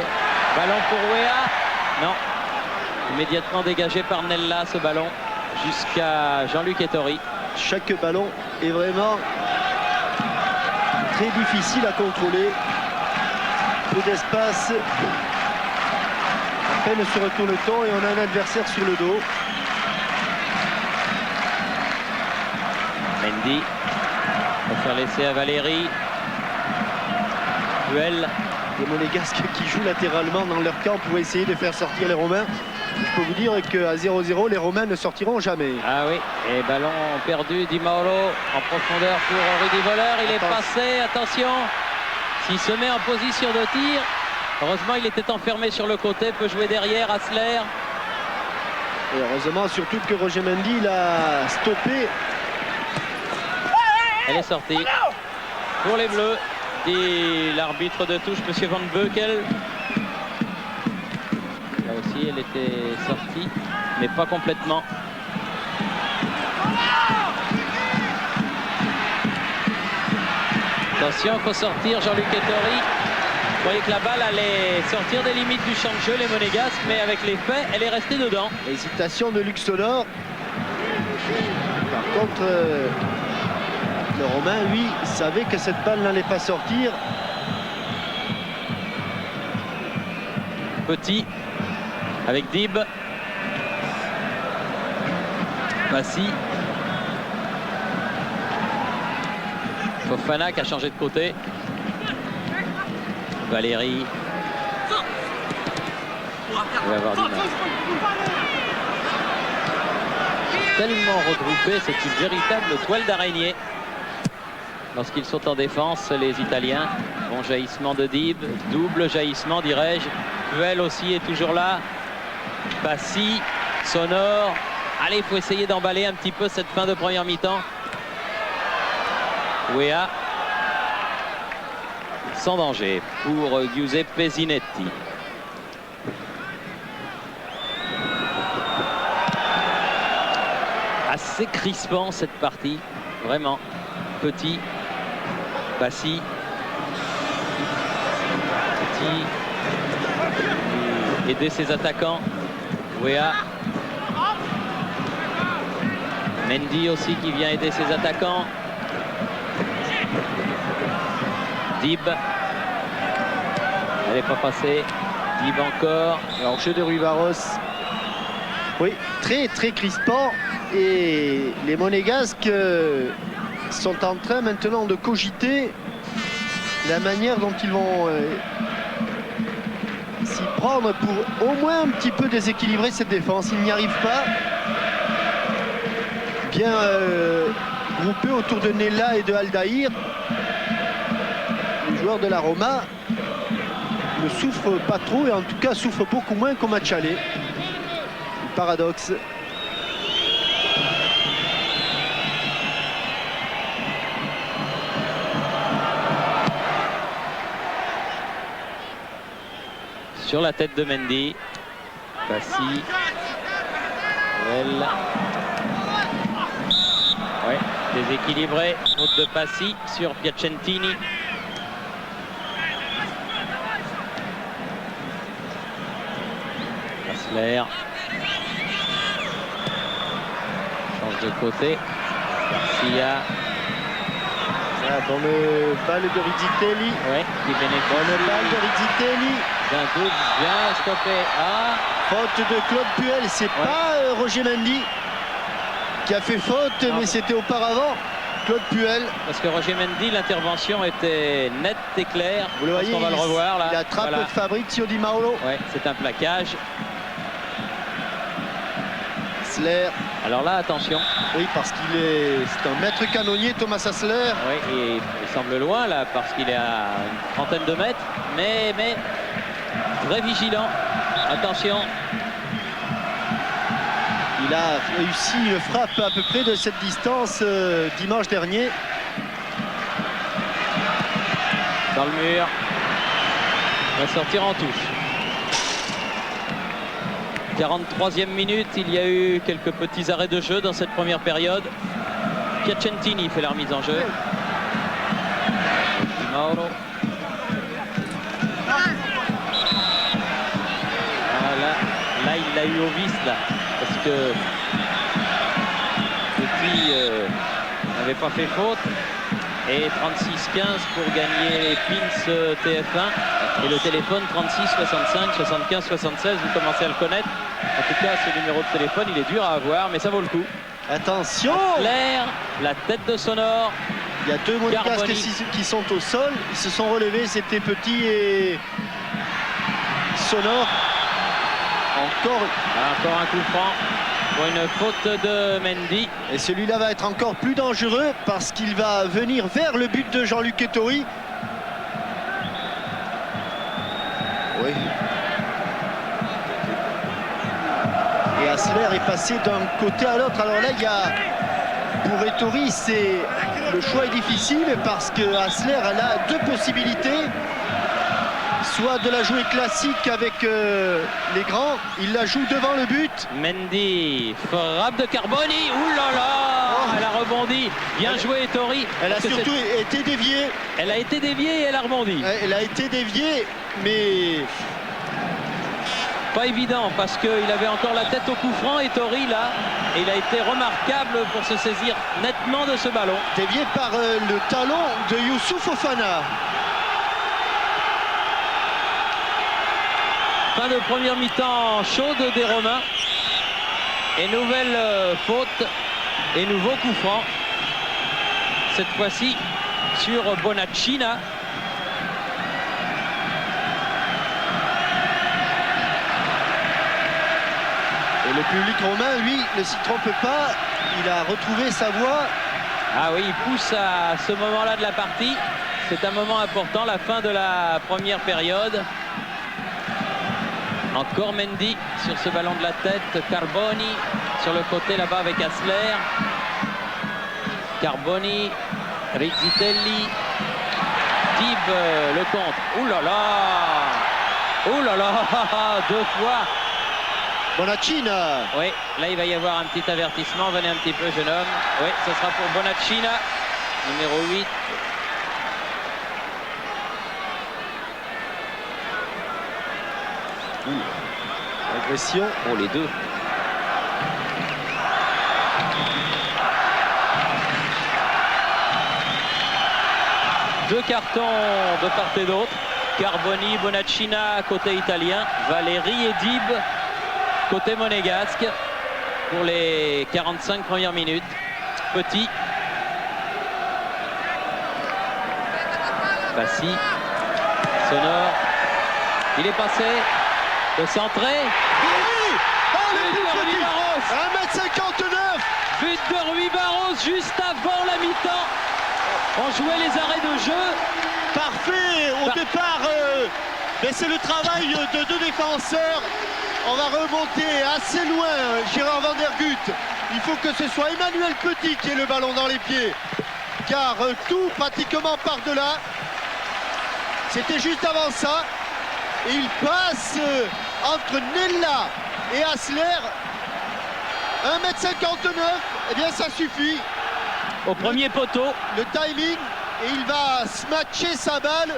Ballon pour Wea. Non. Immédiatement dégagé par Nella ce ballon jusqu'à Jean-Luc Ettori. Chaque ballon est vraiment très difficile à contrôler. Peu d'espace. À peine se retourne-t-on et on a un adversaire sur le dos. Mendy va faire laisser à Valéry. Puel. Les Monégasques qui jouent latéralement dans leur camp pour essayer de faire sortir les Romains. Je peux vous dire qu'à 0-0, les Romains ne sortiront jamais. Ah oui, et ballon perdu, Di Mauro en profondeur pour Rudy Voller. Il est passé, attention. S'il se met en position de tir, heureusement il était enfermé sur le côté, peut jouer derrière, Hassler. Et heureusement surtout que Roger Mendy l'a stoppé. Elle est sortie pour les Bleus, dit l'arbitre de touche, monsieur Van Beukel. Là aussi, elle était sortie, mais pas complètement. Attention, il faut sortir Jean-Luc Ettori. Vous voyez que la balle allait sortir des limites du champ de jeu, les Monégasques, mais avec les faits, elle est restée dedans. Hésitation de Luxonor. Par contre, le Romain, lui, savait que cette balle n'allait pas sortir. Petit. Avec Dib. Passy. Fofana qui a changé de côté. Valéry. Il va avoir du mal. Tellement regroupé, c'est une véritable toile d'araignée. Lorsqu'ils sont en défense, les Italiens. Bon jaillissement de Dib. Double jaillissement, dirais-je. Puel aussi est toujours là. Passy, Sonore. Allez, il faut essayer d'emballer un petit peu cette fin de première mi-temps. Wea. Sans danger pour Giuseppe Zinetti. Assez crispant cette partie, vraiment. Petit. Passy. Petit. Aider ses attaquants. Wea. Mendy aussi qui vient aider ses attaquants. Dib. Elle n'est pas passée. Dib encore. Alors, jeu de Rui Barros. Oui, très très crispant. Et les Monégasques sont en train maintenant de cogiter la manière dont ils vont s'y prendre pour au moins un petit peu déséquilibrer cette défense. Ils n'y arrivent pas. Bien groupés autour de Nella et de Aldaïr. Les joueurs de la Roma ne souffrent pas trop et en tout cas souffrent beaucoup moins qu'au match aller. Paradoxe. Sur la tête de Mendy. Passy. Elle. Ouais, déséquilibré. Faute de Passy sur Piacentini. Hassler. Change de côté. Garcia. Bonne balle de Rizzitelli. Ouais, Bonne balle de Rizzitelli. D'un doute, bien stoppé. Ah, Faute de Claude Puel. C'est pas Roger Mendy qui a fait faute, non, mais c'était auparavant Claude Puel. parce que Roger Mendy, l'intervention était nette et claire. Vous le voyez, on va le revoir là. Il attrape Voilà. Fabrizio Di Mauro. Ouais, c'est un plaquage. Hassler. Alors là, attention. Oui, parce c'est un maître canonnier, Thomas Hassler. Oui, et il semble loin là parce qu'il est à une trentaine de mètres, mais très vigilant. Attention. Il a réussi une frappe à peu près de cette distance dimanche dernier. Dans le mur. Il va sortir en touche. 43e minute, il y a eu quelques petits arrêts de jeu dans cette première période. Piacentini fait la remise en jeu. Di Mauro. Voilà. Là, il l'a eu au vice, là. Parce que Petit n'avait pas fait faute. Et 36-15 pour gagner les pins TF1. Et le téléphone 36 65 75 76, vous commencez à le connaître. En tout cas, ce numéro de téléphone, il est dur à avoir, mais ça vaut le coup. Attention! Claire, la tête de Sonore. Il y a deux monégasques qui sont au sol. Ils se sont relevés, c'était Petit et Sonore. Encore un coup franc pour une faute de Mendy. Et celui-là va être encore plus dangereux parce qu'il va venir vers le but de Jean-Luc Ettori. Oui. Et Hassler est passé d'un côté à l'autre. Alors là, il y a pour Ettori, le choix est difficile parce que Hassler elle a deux possibilités. Soit de la jouer classique avec les grands, il la joue devant le but. Mendy, frappe de Carboni, ouh là là, elle a rebondi, bien joué Ettori. Elle a surtout été déviée. Elle a été déviée et elle a rebondi. Elle a été déviée, mais pas évident parce qu'il avait encore la tête au coup franc, Ettori là, et il a été remarquable pour se saisir nettement de ce ballon. Déviée par le talon de Youssouf Fofana. Fin de première mi-temps chaude des Romains. Et nouvelle faute et nouveau coup franc. Cette fois-ci sur Bonaccina. Et le public romain, lui, ne s'y trompe pas. Il a retrouvé sa voix. Ah oui, il pousse à ce moment-là de la partie. C'est un moment important, la fin de la première période. Encore Mendy sur ce ballon de la tête. Carboni sur le côté là-bas avec Hassler. Carboni, Rizzitelli. Tib le contre. Ouh là là! Ouh là là! Deux fois! Bonaccina. Oui, là il va y avoir un petit avertissement. Venez un petit peu, jeune homme. Oui, ce sera pour Bonaccina, numéro 8. Agression. Pour les deux. Deux cartons de part et d'autre. Carboni, Bonaccina côté italien. Valeri et Dib côté monégasque pour les 45 premières minutes. Petit. Passy. Sonore. Il est passé. Le centré. Oui, oh, But de Rui Barros. 1m59. But de Rui Barros juste avant la mi-temps. On jouait les arrêts de jeu. Parfait au départ. Mais c'est le travail de deux défenseurs. On va remonter assez loin, Gérard Van Der Gut. Il faut que ce soit Emmanuel Petit qui ait le ballon dans les pieds. Car tout pratiquement part de là. C'était juste avant ça. Et il passe entre Nella et Hassler. 1m59, eh bien ça suffit. Au premier poteau. Le timing, et il va smatcher sa balle.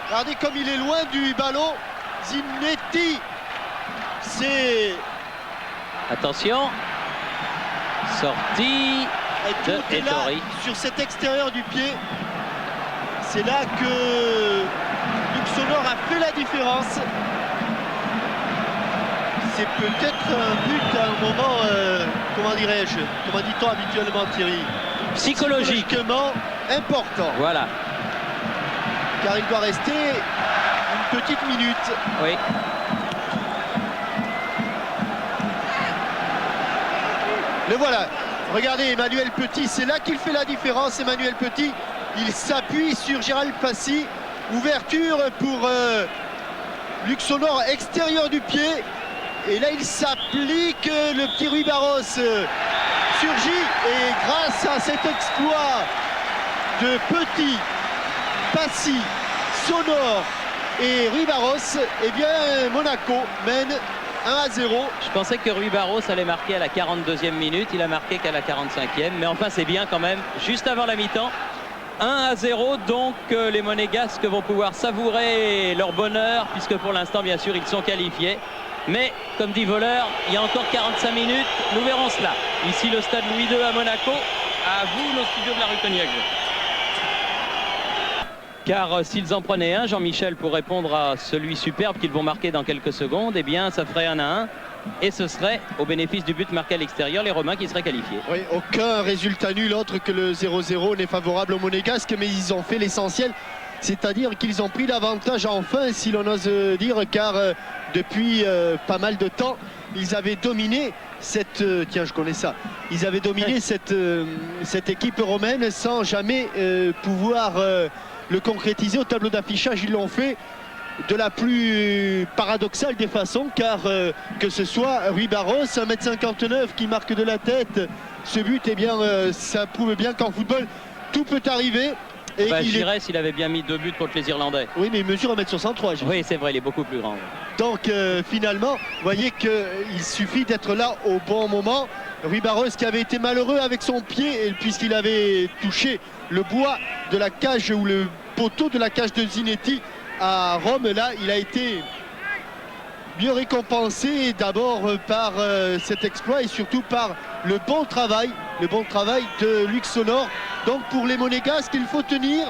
Regardez comme il est loin du ballon. Zinetti c'est... Attention. Sortie de Tout est là, Ettori. sur cet extérieur du pied. C'est là que Luxonor a fait la différence. C'est peut-être un but à un moment, comment dirais-je, comment dit-on habituellement, Thierry, Psychologiquement important. Voilà. Car il doit rester une petite minute. Oui. Le voilà. Regardez Emmanuel Petit, c'est là qu'il fait la différence. Emmanuel Petit, il s'appuie sur Gérald Passy. Ouverture pour Luxonor, extérieur du pied. Et là, il s'applique. Le petit Rui Barros surgit. Et grâce à cet exploit de Petit, Passy, Sonor et Rui Barros, eh bien, Monaco mène 1-0. Je pensais que Rui Barros allait marquer à la 42e minute. Il a marqué qu'à la 45e. Mais enfin, c'est bien quand même. Juste avant la mi-temps. 1-0, donc les Monégasques vont pouvoir savourer leur bonheur, puisque pour l'instant, bien sûr, ils sont qualifiés. Mais, comme dit Voleur, il y a encore 45 minutes. Nous verrons cela. Ici, le stade Louis II à Monaco. À vous, nos studios de la rue Cognac. Car s'ils en prenaient un, Jean-Michel, pour répondre à celui superbe qu'ils vont marquer dans quelques secondes, eh bien, ça ferait 1-1. Et ce serait, au bénéfice du but marqué à l'extérieur, les Romains qui seraient qualifiés. Oui, aucun résultat nul autre que le 0-0 n'est favorable aux Monégasques, mais ils ont fait l'essentiel, c'est-à-dire qu'ils ont pris l'avantage enfin, si l'on ose dire, car depuis pas mal de temps, ils avaient dominé cette... tiens, je connais ça. Ils avaient dominé cette équipe romaine sans jamais pouvoir le concrétiser au tableau d'affichage. Ils l'ont fait de la plus paradoxale des façons, car que ce soit Rui Barros, 1m59 qui marque de la tête ce but, eh bien ça prouve bien qu'en football tout peut arriver. Et Giresse, il avait bien mis 2 buts contre les Irlandais. Oui, mais il mesure 1m63. Oui, c'est vrai, il est beaucoup plus grand. Donc finalement, vous voyez qu'il suffit d'être là au bon moment. Rui Barros qui avait été malheureux avec son pied, puisqu'il avait touché le bois de la cage ou le poteau de la cage de Zinetti à Rome. Là, il a été mieux récompensé d'abord par cet exploit et surtout par le bon travail de Luxonor. Donc pour les Monégasques, il faut tenir.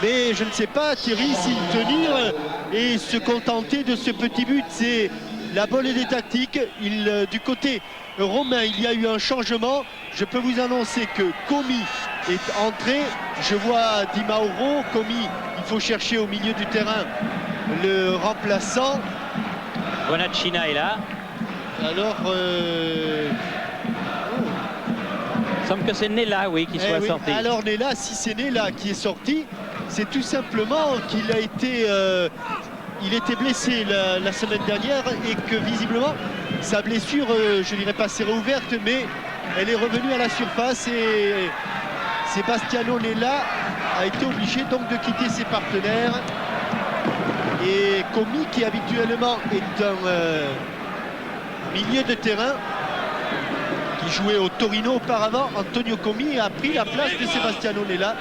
Mais je ne sais pas, Thierry, si tenir et se contenter de ce petit but, c'est la bonne des tactiques. Du côté romain, il y a eu un changement. Je peux vous annoncer que Comi est entré. Je vois Di Mauro. Comi, il faut chercher au milieu du terrain le remplaçant. Bonacina est là. Alors... Il semble que c'est Nella, oui, qui soit sorti. Alors Nella, si c'est Nella qui est sorti, c'est tout simplement qu'il a été... il était blessé la semaine dernière et que visiblement sa blessure, je dirais pas s'est réouverte, mais elle est revenue à la surface et Sebastiano Nella a été obligé donc de quitter ses partenaires. Et Comi, qui habituellement est un milieu de terrain, qui jouait au Torino auparavant, Antonio Comi a pris la place de Sebastiano Nella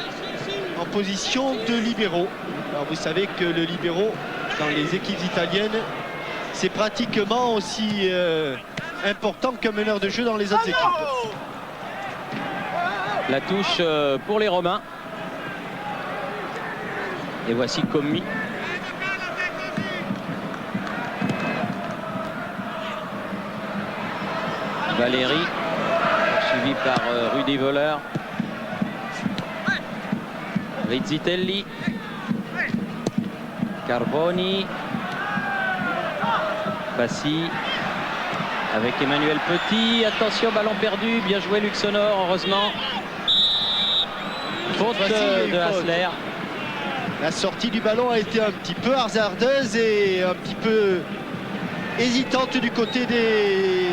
en position de libéro. Alors vous savez que le libéro dans les équipes italiennes, c'est pratiquement aussi important qu'un meneur de jeu dans les autres équipes. La touche pour les Romains. Et voici Comi. Valéry, suivi par Rudy Voleur. Rizzitelli. Carboni. Passy. Avec Emmanuel Petit. Attention, ballon perdu. Bien joué Luxonor, heureusement. Faute de Hassler. La sortie du ballon a été un petit peu hasardeuse et un petit peu hésitante du côté des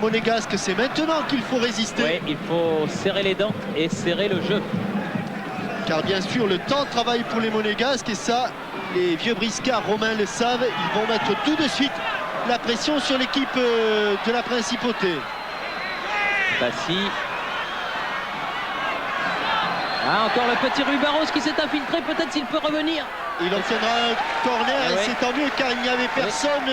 Monégasques. C'est maintenant qu'il faut résister. Oui, il faut serrer les dents et serrer le jeu. Car bien sûr, le temps travaille pour les Monégasques et ça, les vieux briscards romains le savent. Ils vont mettre tout de suite la pression sur l'équipe de la Principauté. Passy. Ah, encore le petit Rui Barros qui s'est infiltré, peut-être s'il peut revenir. Il obtiendra un corner et c'est tant mieux car il n'y avait personne.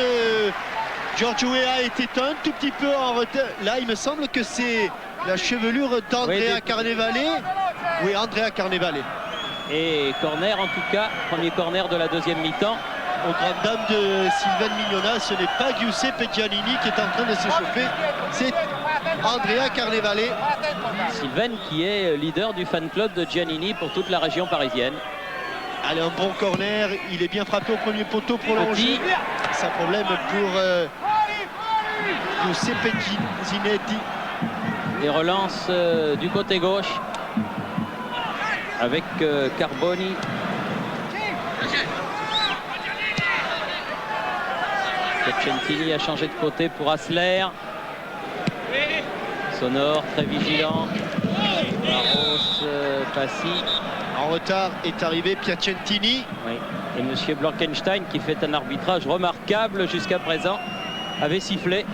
George Weah était un tout petit peu en retard. Là, il me semble que c'est la chevelure d'Andrea Carnevale. Oui, Andrea Carnevale. Et corner en tout cas, premier corner de la deuxième mi-temps. Aux grandes dames de Sylvain Mignona, ce n'est pas Giuseppe Giannini qui est en train de s'échauffer, c'est Andrea Carnevale. Sylvain qui est leader du fan club de Giannini pour toute la région parisienne. Allez, un bon corner, il est bien frappé au premier poteau prolongé. Sans problème pour Giuseppe Zinetti. Et relance du côté gauche avec Carboni. Piacentini a changé de côté pour Hassler. Sonore, très vigilant. Barros, Passy. En retard est arrivé Piacentini. Oui. Et M. Blankenstein, qui fait un arbitrage remarquable jusqu'à présent, avait sifflé.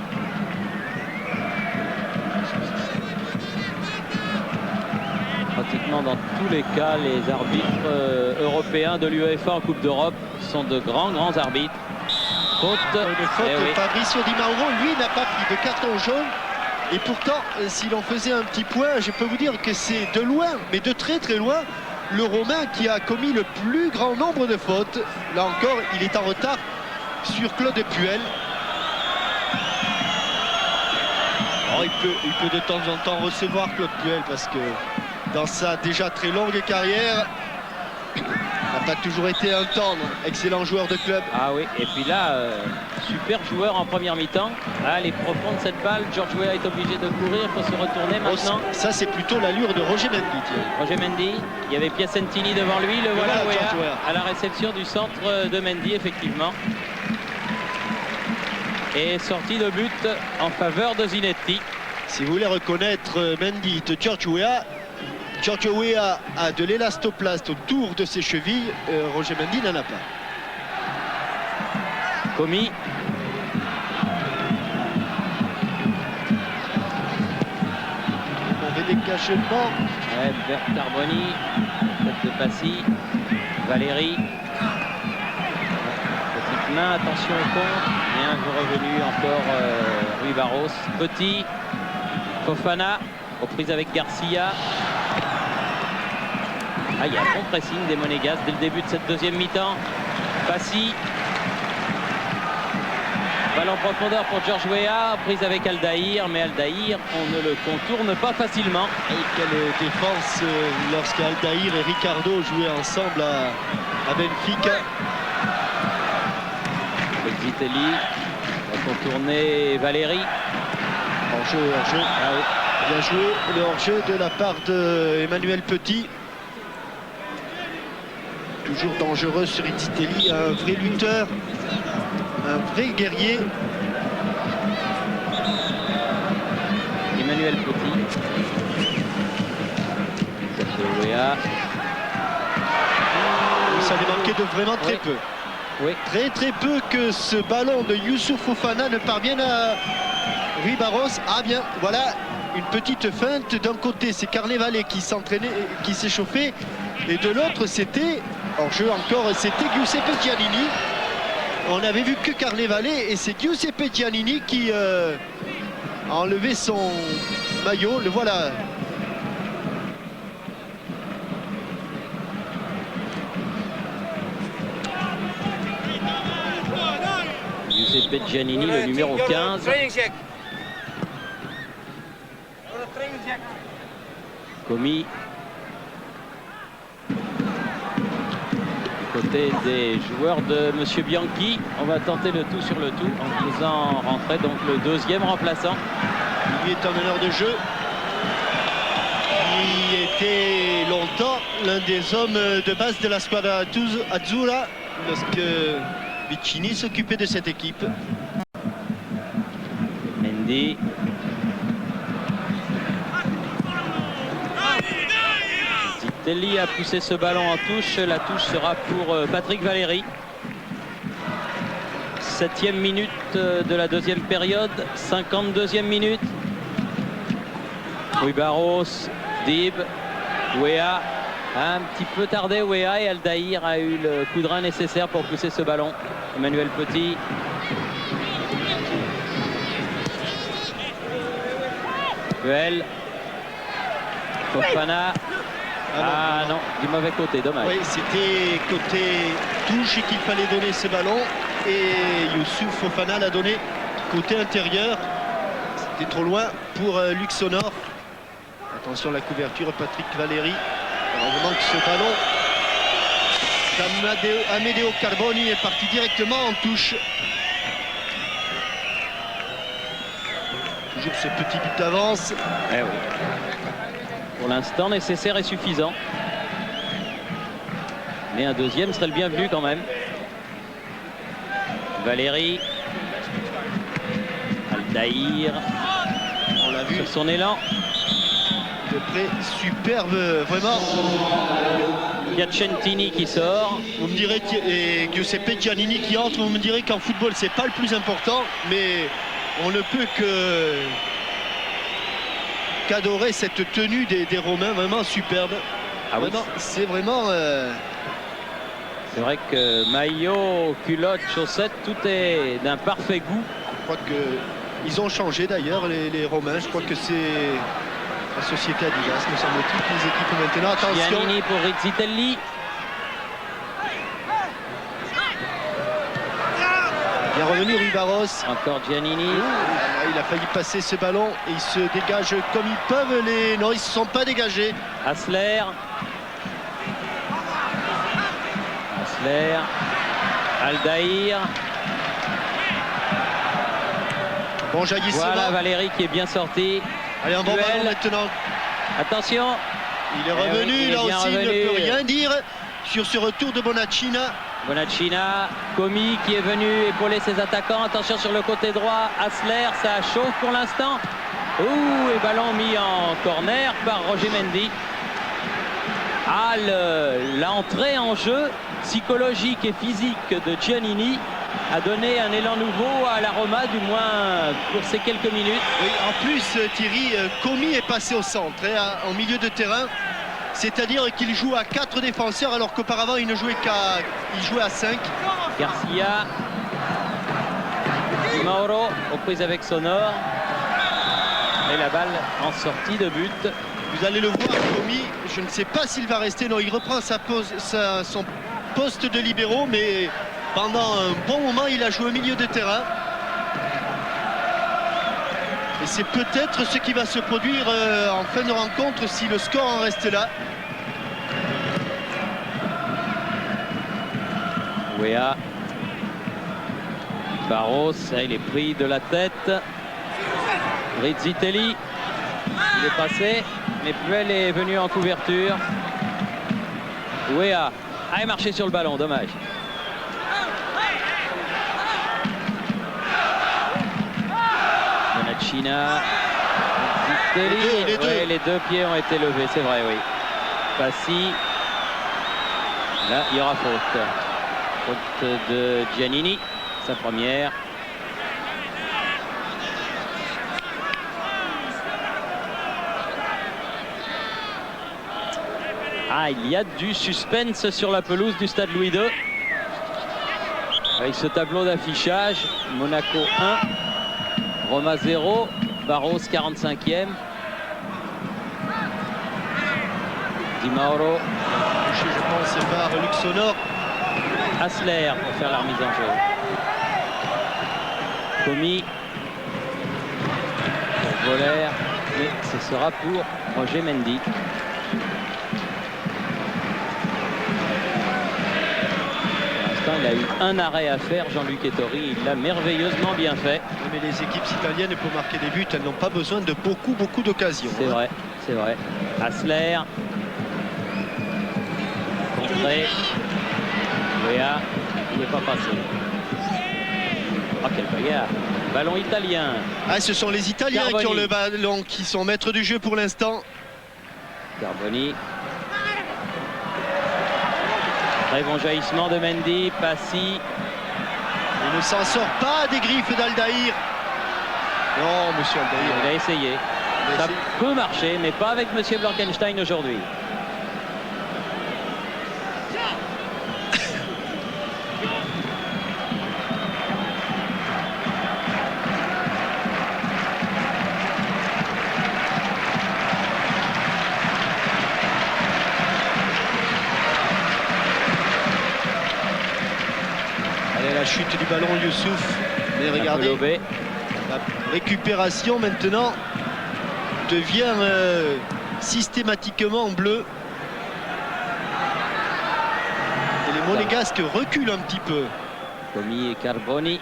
Pratiquement dans tous les cas, les arbitres européens de l'UEFA en Coupe d'Europe sont de grands arbitres. Faute. Une faute de Fabrizio Di Mauro, lui n'a pas pris de carton jaune. Et pourtant, si l'on faisait un petit point, je peux vous dire que c'est de loin, mais de très loin, le Romain qui a commis le plus grand nombre de fautes. Là encore, il est en retard sur Claude Puel. Oh, il peut de temps en temps recevoir Claude Puel parce que dans sa déjà très longue carrière, n'a pas toujours été un tendre. Excellent joueur de club. Ah oui, et puis là, super joueur en première mi-temps. Ah, elle est profonde cette balle. George Weah est obligé de courir, il faut se retourner maintenant. Ça, c'est plutôt l'allure de Roger Mendy. Roger Mendy, il y avait Piacentini devant lui, le voilà Weah à la réception du centre de Mendy, effectivement. Et sortie de but en faveur de Zinetti. Si vous voulez reconnaître Mendy de George Weah a de l'élastoplaste autour de ses chevilles, Roger Mendy n'en a pas. Commis. Mauvais dégagement. Vers Carboni, tête de Passy, Valérie. Petite main, attention au compte. Bien revenu encore Rui Barros. Petit, Fofana, aux prises avec Garcia. Ah, il y a un bon pressing des Monégasques dès le début de cette deuxième mi-temps. Passy. Balle en profondeur pour George Weah, prise avec Aldaïr, mais Aldaïr, on ne le contourne pas facilement. Et quelle défense lorsque Aldaïr et Ricardo jouaient ensemble à Benfica. Zitelli va contourner Valérie. Hors-jeu. Ah oui. Bien joué le hors-jeu de la part d'Emmanuel Petit. Toujours dangereux sur Zitelli, un vrai lutteur, un vrai guerrier. Emmanuel Petit. Weah. Ça lui manquait de vraiment très peu. Oui. Très peu que ce ballon de Youssouf Fofana ne parvienne à Rui Barros. Ah bien, voilà une petite feinte. D'un côté, c'est Carnevale qui s'entraînait, qui s'échauffait. Et de l'autre, c'était, hors-jeu encore, c'était Giuseppe Giannini. On n'avait vu que Carnevale et c'est Giuseppe Giannini qui a enlevé son maillot. Le voilà. Giuseppe Giannini, le numéro 15. Commis. Côté des joueurs de Monsieur Bianchi, on va tenter le tout sur le tout en faisant rentrer donc le deuxième remplaçant. Il est un meneur de jeu. Il était longtemps l'un des hommes de base de la squadra Azzurra lorsque Vicini s'occupait de cette équipe. Mendy. Zitelli a poussé ce ballon en touche. La touche sera pour Patrick Valéry. 7e minute de la deuxième période. 52e minute. Rui Barros, Dib, Weah. Un petit peu tardé Wea et Aldaïr a eu le coup de rein nécessaire pour pousser ce ballon. Emmanuel Petit. Duel. Fofana. Ah non, du mauvais côté, dommage. Oui, c'était côté touche qu'il fallait donner ce ballon. Et Youssouf Fofana l'a donné côté intérieur. C'était trop loin pour Luxonor. Attention la couverture, Patrick Valéry. Heureusement que ce ballon d'Amedeo Carboni est parti directement en touche. Toujours ce petit but d'avance. Eh oui. Pour l'instant, nécessaire et suffisant. Mais un deuxième serait le bienvenu quand même. Valéry. Aldaïr. On l'a vu. Sur son élan. De près, superbe, vraiment. Piacentini qui sort. Vous me direz et Giuseppe Giannini qui entre. Vous me direz qu'en football, c'est pas le plus important, mais on ne peut que qu'adorer cette tenue des Romains, vraiment superbe. Ah oui. C'est vraiment. C'est vrai que maillot, culotte, chaussettes, tout est d'un parfait goût. Je crois qu'ils ont changé d'ailleurs, les Romains. Je crois que c'est la société Adidas, me semble-t-il, les équipes maintenant. Attention. Giannini pour Rizzitelli. Bien revenu Rivaros. Encore Giannini. Il a failli passer ce ballon et ils se dégagent comme ils peuvent. Non, ils ne se sont pas dégagés. Hasler. Hasler. Aldaïr. Bon jaillissement. Voilà Valéry qui est bien sorti. Allez, un bon ballon maintenant. Attention. Il est revenu, oui, là aussi il ne peut rien dire sur ce retour de Bonaccina. Bonaccina, Comi qui est venu épauler ses attaquants. Attention sur le côté droit, Hasler, ça chauffe pour l'instant. Ouh, et ballon mis en corner par Roger Mendy. Ah, l'entrée en jeu psychologique et physique de Giannini a donné un élan nouveau à la Roma, du moins pour ces quelques minutes. Oui, en plus, Thierry, Comi est passé au centre, en milieu de terrain. C'est-à-dire qu'il joue à 4 défenseurs alors qu'auparavant il ne jouait il jouait à 5. Garcia. Di Mauro aux prises avec Sonor. Et la balle en sortie de but. Vous allez le voir, Comi, je ne sais pas s'il va rester. Non, il reprend son poste de libéraux, mais pendant un bon moment, il a joué au milieu de terrain. Et c'est peut-être ce qui va se produire en fin de rencontre si le score en reste là. Wea. Barros, il est pris de la tête. Rizzitelli. Il est passé, mais Puel est venu en couverture. Wea a marché sur le ballon, dommage. Bonaccina. Les deux pieds ont été levés, c'est vrai, oui. Passi. Là, il y aura faute. Faute de Giannini, sa première. Ah, il y a du suspense sur la pelouse du stade Louis II. Avec ce tableau d'affichage, Monaco 1, Roma 0, Barros 45e. Di Mauro. Je pense par Luxonor. Hasler pour faire la remise en jeu. Comi. Pour Voller. Mais ce sera pour Roger Mendy. Il a eu un arrêt à faire, Jean-Luc Ettori, il l'a merveilleusement bien fait. Mais les équipes italiennes, pour marquer des buts, elles n'ont pas besoin de beaucoup d'occasions. C'est vrai, c'est vrai. Hasler. Contré. Wea, il n'est pas passé. Oh, quelle bagarre. Ballon italien. Ah, ce sont les Italiens Carboni. qui ont le ballon, qui sont maîtres du jeu pour l'instant. Carboni. Très bon jaillissement de Mendy, Passi. Il ne s'en sort pas des griffes d'Aldaïr. Non, monsieur Aldaïr. Il a essayé. Ça peut marcher, mais pas avec monsieur Blankenstein aujourd'hui. la chute du ballon, Youssouf. Mais regardez, la récupération maintenant devient systématiquement bleu. Et les Monégasques reculent un petit peu. Comi et Carboni.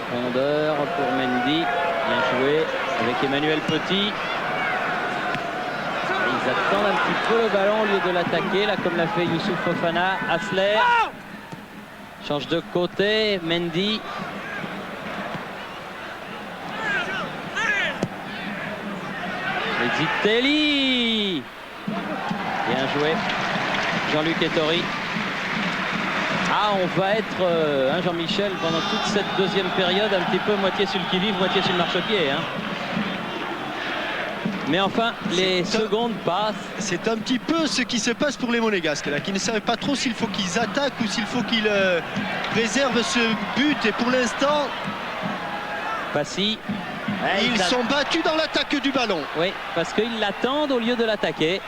Profondeur pour Mendy. Bien joué avec Emmanuel Petit. Ils attendent un petit peu le ballon au lieu de l'attaquer, là, comme l'a fait Youssouf Fofana. Hasler change de côté. Mendy. Zitelli. Bien joué. Jean-Luc Ettori. Ah, on va être, Jean-Michel, pendant toute cette deuxième période, un petit peu moitié sur le qui-vive, moitié sur le marchepied. Mais enfin, les secondes passent. C'est un petit peu ce qui se passe pour les Monégasques, là, qui ne savent pas trop s'il faut qu'ils attaquent ou s'il faut qu'ils préservent ce but. Et pour l'instant, Passy. Ils sont battus dans l'attaque du ballon. Oui, parce qu'ils l'attendent au lieu de l'attaquer.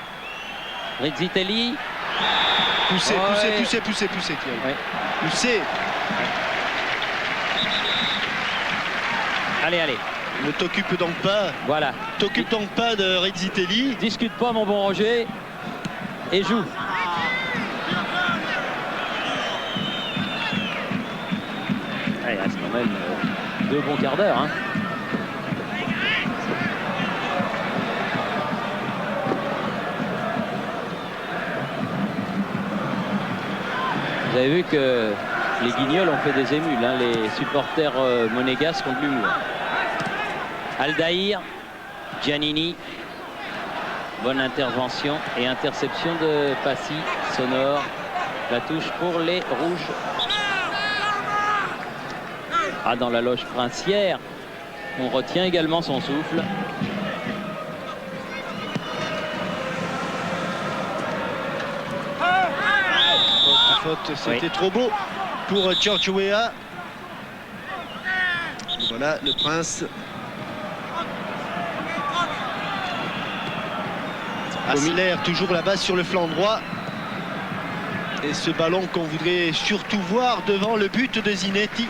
Rizzitelli. Poussez, Thierry. Ouais. Poussez. Allez. Ne t'occupe donc pas. Voilà. T'occupe donc pas de Rizzitelli. Discute pas, mon bon Roger. Et joue. Il reste quand même 2 bons quarts d'heure. Vous avez vu que les Guignols ont fait des émules. Les supporters monégasques ont de l'humour. Aldaïr, Giannini. Bonne intervention et interception de Passy. Sonore. La touche pour les rouges. Dans la loge princière, on retient également son souffle. Faute, c'était trop beau pour George Weah. Voilà le prince. Hasler toujours là-bas sur le flanc droit. Et ce ballon qu'on voudrait surtout voir devant le but de Zinetti.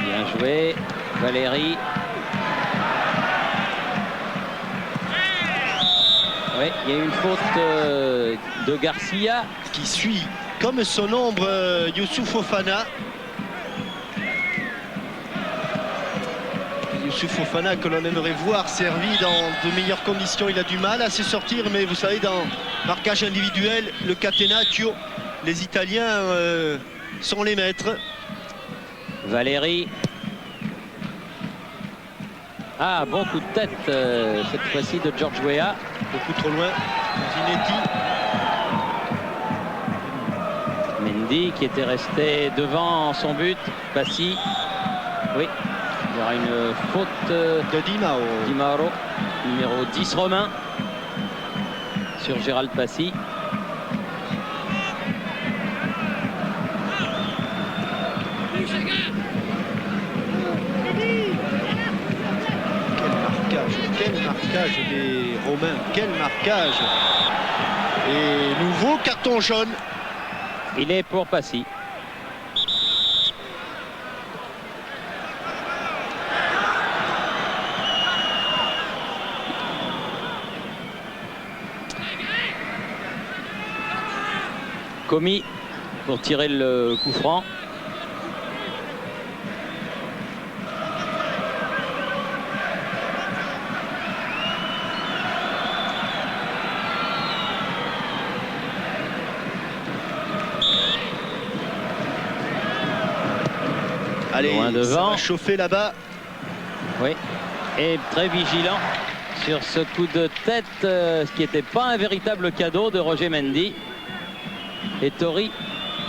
Bien joué, Valérie. Oui, il y a eu une faute de Garcia. Qui suit comme son ombre Youssouf Fofana. Youssouf Fofana que l'on aimerait voir servi dans de meilleures conditions. Il a du mal à se sortir, mais vous savez, dans marquage individuel, le catenaccio, les Italiens sont les maîtres. Valérie. Bon coup de tête cette fois-ci de George Weah. Beaucoup trop loin. Zinetti. Mendy qui était resté devant son but. Passy. Oui. Il y aura une faute de Di Mauro. Numéro 10 romain. Sur Gérald Passy. Quel marquage des Romains, quel marquage. Et nouveau carton jaune. Il est pour Passy. Comi pour tirer le coup franc. Allez, loin devant. Ça va chauffer là-bas. Oui, et très vigilant sur ce coup de tête, ce qui n'était pas un véritable cadeau de Roger Mendy. Et Tori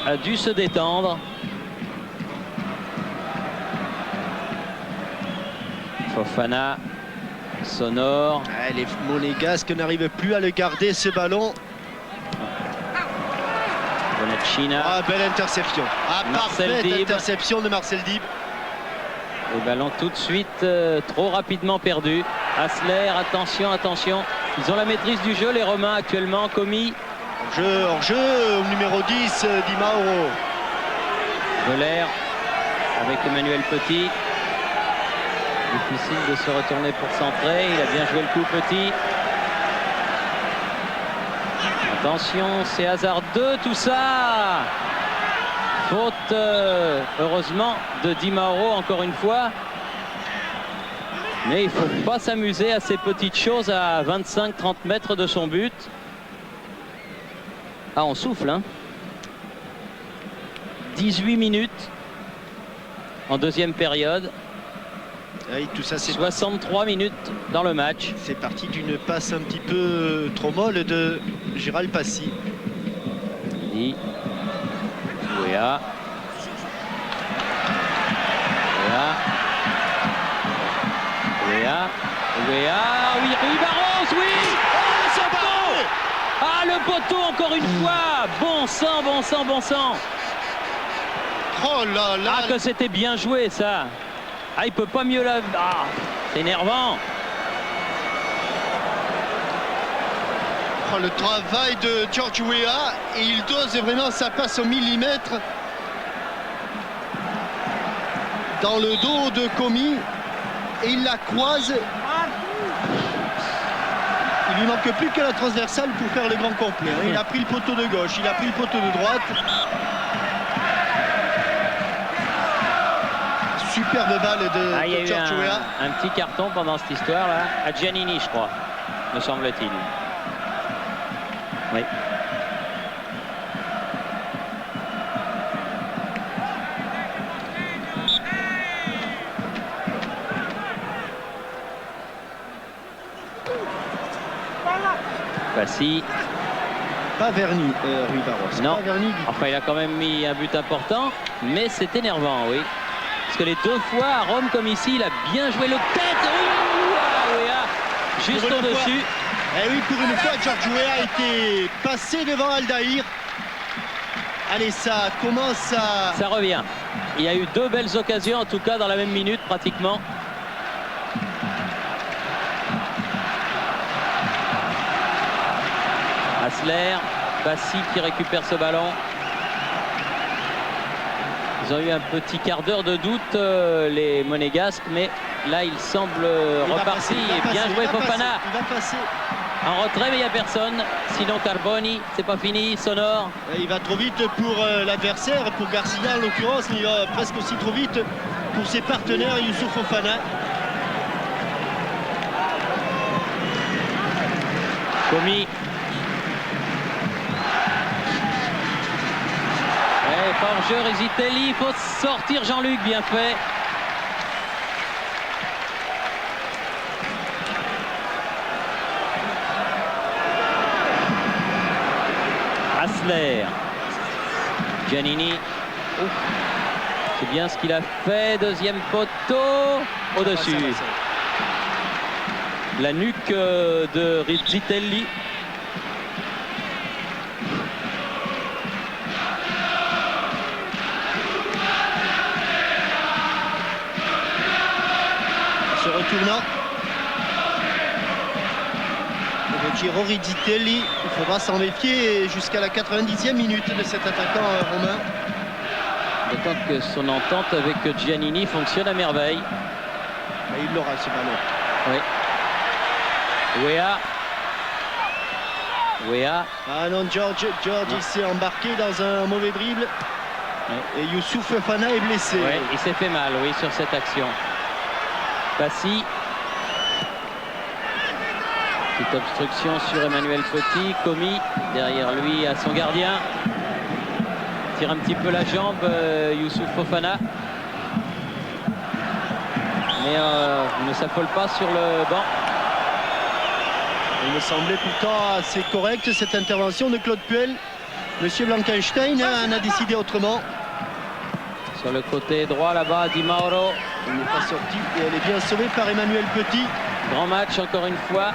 a dû se détendre. Fofana, Sonore. Les Monégasques n'arrivent plus à le garder, ce ballon. Bonacina. Belle interception. Parfaite interception de Marcel Dib. Le ballon tout de suite trop rapidement perdu. Hasler, attention. Ils ont la maîtrise du jeu, les Romains actuellement. Comi. Hors-jeu au numéro 10, Di Mauro. Voller avec Emmanuel Petit. Difficile de se retourner pour centrer. Il a bien joué le coup, Petit. Attention, c'est hasardeux tout ça. Faute, heureusement, de Di Mauro encore une fois. Mais il ne faut pas s'amuser à ces petites choses à 25-30 mètres de son but. Ah, on souffle, hein. 18 minutes en deuxième période. Oui, tout ça, 63 minutes dans le match. C'est parti d'une passe un petit peu trop molle de Gérald Passy. Ouéa. Oui, Rui Barros, oui. Oh, le poteau. Ah, le poteau encore une fois. Bon sang, bon sang, bon sang. Oh là là. Ah, que c'était bien joué ça. Ah, il peut pas mieux la... Ah, c'est énervant. Oh, le travail de George Weah, et il dose vraiment sa passe au millimètre dans le dos de Comi, et il la croise. Il lui manque plus que la transversale pour faire le grand complet. Il a pris le poteau de gauche, il a pris le poteau de droite. Superbe balle de George Weah. Un petit carton pendant cette histoire là à Giannini, je crois, me semble-t-il. Oui. Passy. Pas verni, Rui Barros. Non. Pas verni. Enfin, il a quand même mis un but important, mais c'est énervant, oui. Parce que les deux fois à Rome comme ici, il a bien joué le tête. Juste au-dessus. Eh oui, pour une fois, George Weah a été passé devant Aldaïr. Allez, ça commence à... Ça revient. Il y a eu deux belles occasions, en tout cas, dans la même minute, pratiquement. Hassler, Passy qui récupère ce ballon. Ils ont eu un petit quart d'heure de doute, les Monégasques, mais là, il semble reparti. Bien joué, Fofana. Il va passer. En retrait, mais il n'y a personne. Sinon, Carboni, c'est pas fini. Sonore. Il va trop vite pour l'adversaire, pour Garcia en l'occurrence. Il va presque aussi trop vite pour ses partenaires, Youssouf Fofana. Comi. Pas en jeu, Risitelli. Il faut sortir Jean-Luc, bien fait. Hassler. Giannini. C'est bien ce qu'il a fait. Deuxième poteau. Au-dessus. La nuque de Risitelli. Se retournant. Giro Risitelli, il faudra s'en méfier jusqu'à la 90e minute de cet attaquant romain. D'autant que son entente avec Giannini fonctionne à merveille. Et il l'aura, ce ballon. Oui. Weah. Ah non, George il s'est embarqué dans un mauvais dribble. Ouais. Et Youssouf Fofana est blessé. Ouais, il s'est fait mal, oui, sur cette action. Passy. Petite obstruction sur Emmanuel Petit. Comi derrière lui à son gardien. Tire un petit peu la jambe, Youssouf Fofana. Mais il ne s'affole pas sur le banc. Il me semblait pourtant assez correct cette intervention de Claude Puel. Monsieur Blankenstein en a décidé autrement. Sur le côté droit là-bas, Di Mauro. Il n'est pas sorti et elle est bien sauvée par Emmanuel Petit. Grand match encore une fois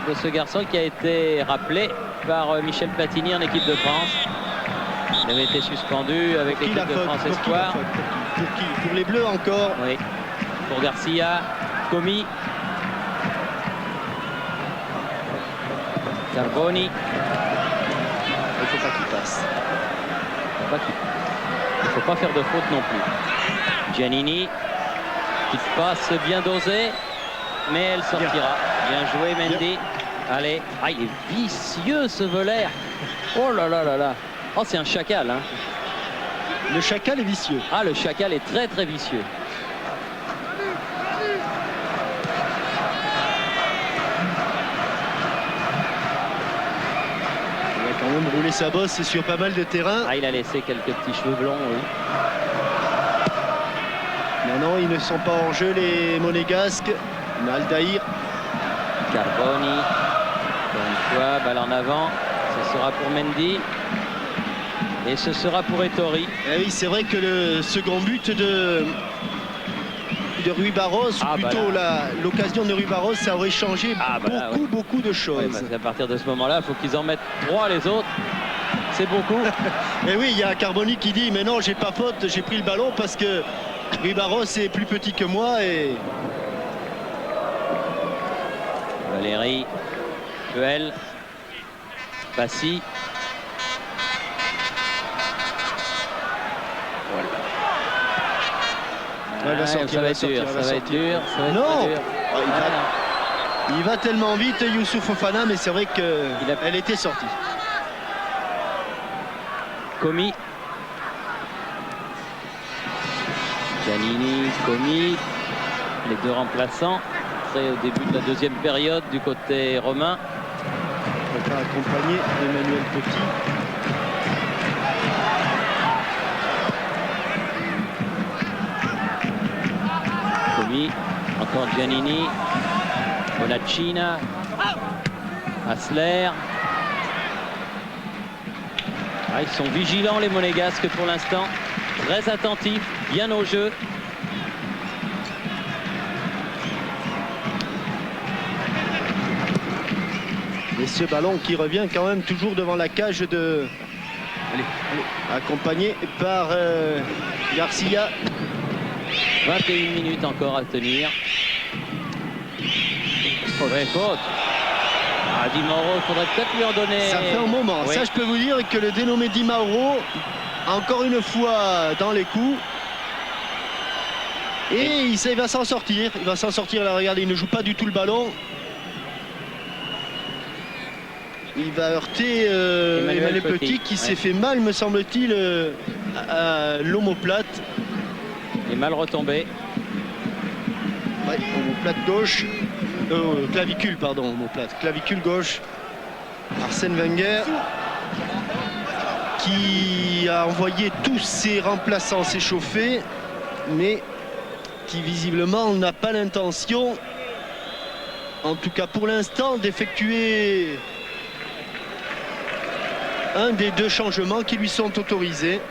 de ce garçon qui a été rappelé par Michel Platini en équipe de France. Il avait été suspendu avec l'équipe de France Espoir. Pour qui? Pour les Bleus encore. Oui. Pour Garcia, Comi. Carboni. Il ne faut pas qu'il passe. Il ne faut pas faire de faute non plus. Giannini, petite passe bien dosée, mais elle sortira. Bien joué Mendy. Bien. Allez, ah, il est vicieux ce Voller. Oh là là là là. Oh, c'est un chacal. Hein. Le chacal est vicieux. Ah, le chacal est très très vicieux. Il a quand même roulé sa bosse sur pas mal de terrain. Ah, il a laissé quelques petits cheveux blonds, oui. Non, ils ne sont pas en jeu, les Monégasques. Aldaïr. Carboni. Encore une fois, balle en avant. Ce sera pour Mendy. Et ce sera pour Ettori. Eh oui, c'est vrai que le second but de Rui Barros, plutôt l'occasion de Rui Barros, ça aurait changé beaucoup de choses. Ouais, parce qu'à partir de ce moment-là, il faut qu'ils en mettent 3 les autres. C'est beaucoup. Et oui, il y a Carboni qui dit mais non, j'ai pas faute, j'ai pris le ballon parce que Rui Barros est plus petit que moi. Et Valérie, Puel, Passy. Ça va être dur. Non, il va tellement vite, Youssouf Fofana, mais c'est vrai qu'elle était sortie. Comi. Giannini, Comi. Les deux remplaçants. Au début de la deuxième période du côté romain. On va accompagner Emmanuel Petit. Encore Giannini, Bonaccina, Hassler. Ah, ils sont vigilants les Monégasques pour l'instant, très attentifs, bien au jeu. Et ce ballon qui revient quand même toujours devant la cage de... Allez. Accompagné par Garcia. 21 minutes encore à tenir. Ouais, faute. Ah, Di Mauro, il faudrait peut-être lui en donner. Ça fait un moment. Oui. Ça, je peux vous dire que le dénommé Di Mauro, encore une fois dans les coups. Et il va s'en sortir. Il va s'en sortir. Là, regardez, il ne joue pas du tout le ballon. Il va heurter Emmanuel Petit qui s'est fait mal, me semble-t-il, à l'omoplate. Il est mal retombé. Ouais, omoplate gauche. Clavicule, pardon, omoplate. Clavicule gauche. Arsène Wenger qui a envoyé tous ses remplaçants s'échauffer, mais qui visiblement n'a pas l'intention, en tout cas pour l'instant, d'effectuer un des deux changements qui lui sont autorisés.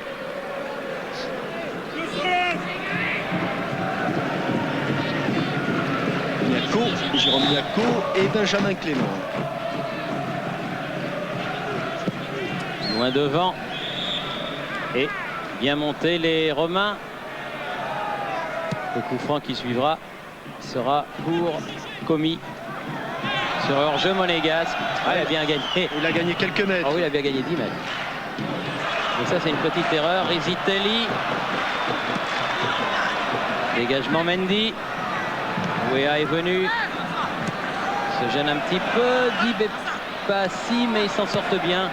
Jérôme Niaco et Benjamin Clément. Loin devant. Et bien monté les Romains. Le coup franc qui suivra sera pour Comi. Sur hors-jeu monégasque. Ah, il a bien gagné. Il a gagné quelques mètres. Ah oui, il a bien gagné 10 mètres. Et ça, c'est une petite erreur. Rizzitelli. Dégagement Mendy. Ouéa est venu. Se gêne un petit peu. Dib est pas si, mais ils s'en sortent bien.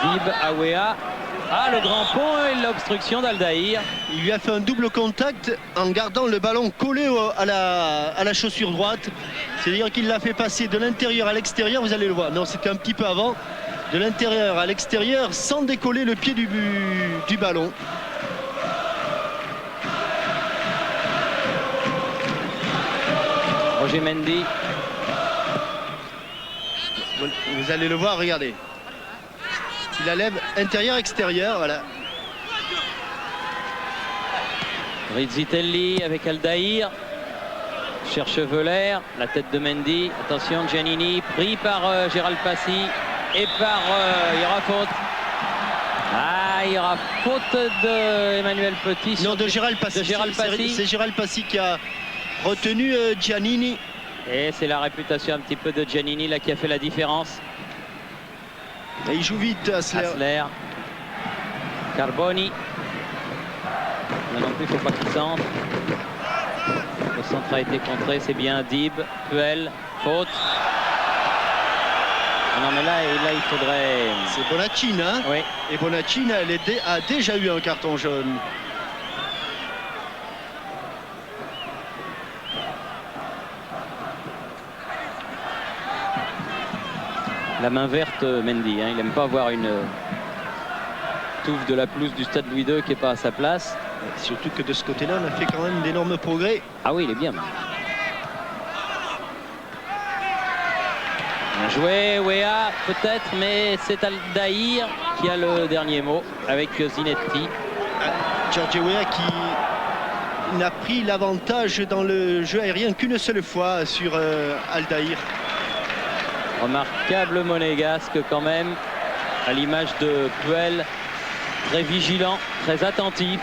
Dib à Ouéa. Ah, le grand pont et l'obstruction d'Aldaïr. Il lui a fait un double contact en gardant le ballon collé à la chaussure droite. C'est-à-dire qu'il l'a fait passer de l'intérieur à l'extérieur. Vous allez le voir. Non, c'était un petit peu avant. De l'intérieur à l'extérieur sans décoller le pied du ballon. Roger Mendy. Vous allez le voir, regardez. Il la lève intérieur-extérieur, voilà. Rizzitelli avec Aldaïr. Cherche Voller, la tête de Mendy. Attention, Giannini, pris par Gérald Passy. Et par... il y aura faute. Ah, il y aura faute de Emmanuel Petit. Non, de Gérald Passy. C'est Gérald Passy qui a retenu Giannini. Et c'est la réputation un petit peu de Giannini là qui a fait la différence. Et il joue vite, Hassler. Hassler. Carboni. Là non plus, il ne faut pas qu'il centre. Le centre a été contré, c'est bien. Dib, Puel, faute. Non mais là il faudrait... C'est Bonacin, hein? Oui. Et Bonacin a déjà eu un carton jaune. La main verte, Mendy, hein. Il n'aime pas avoir une touffe de la pelouse du stade Louis II qui n'est pas à sa place. Surtout que de ce côté-là, on a fait quand même d'énormes progrès. Ah oui, il est bien. Bien joué, Wea, peut-être, mais c'est Aldaïr qui a le dernier mot avec Zinetti. George Weah qui n'a pris l'avantage dans le jeu aérien qu'une seule fois sur Aldaïr. Remarquable monégasque quand même, à l'image de Puel, très vigilant, très attentif.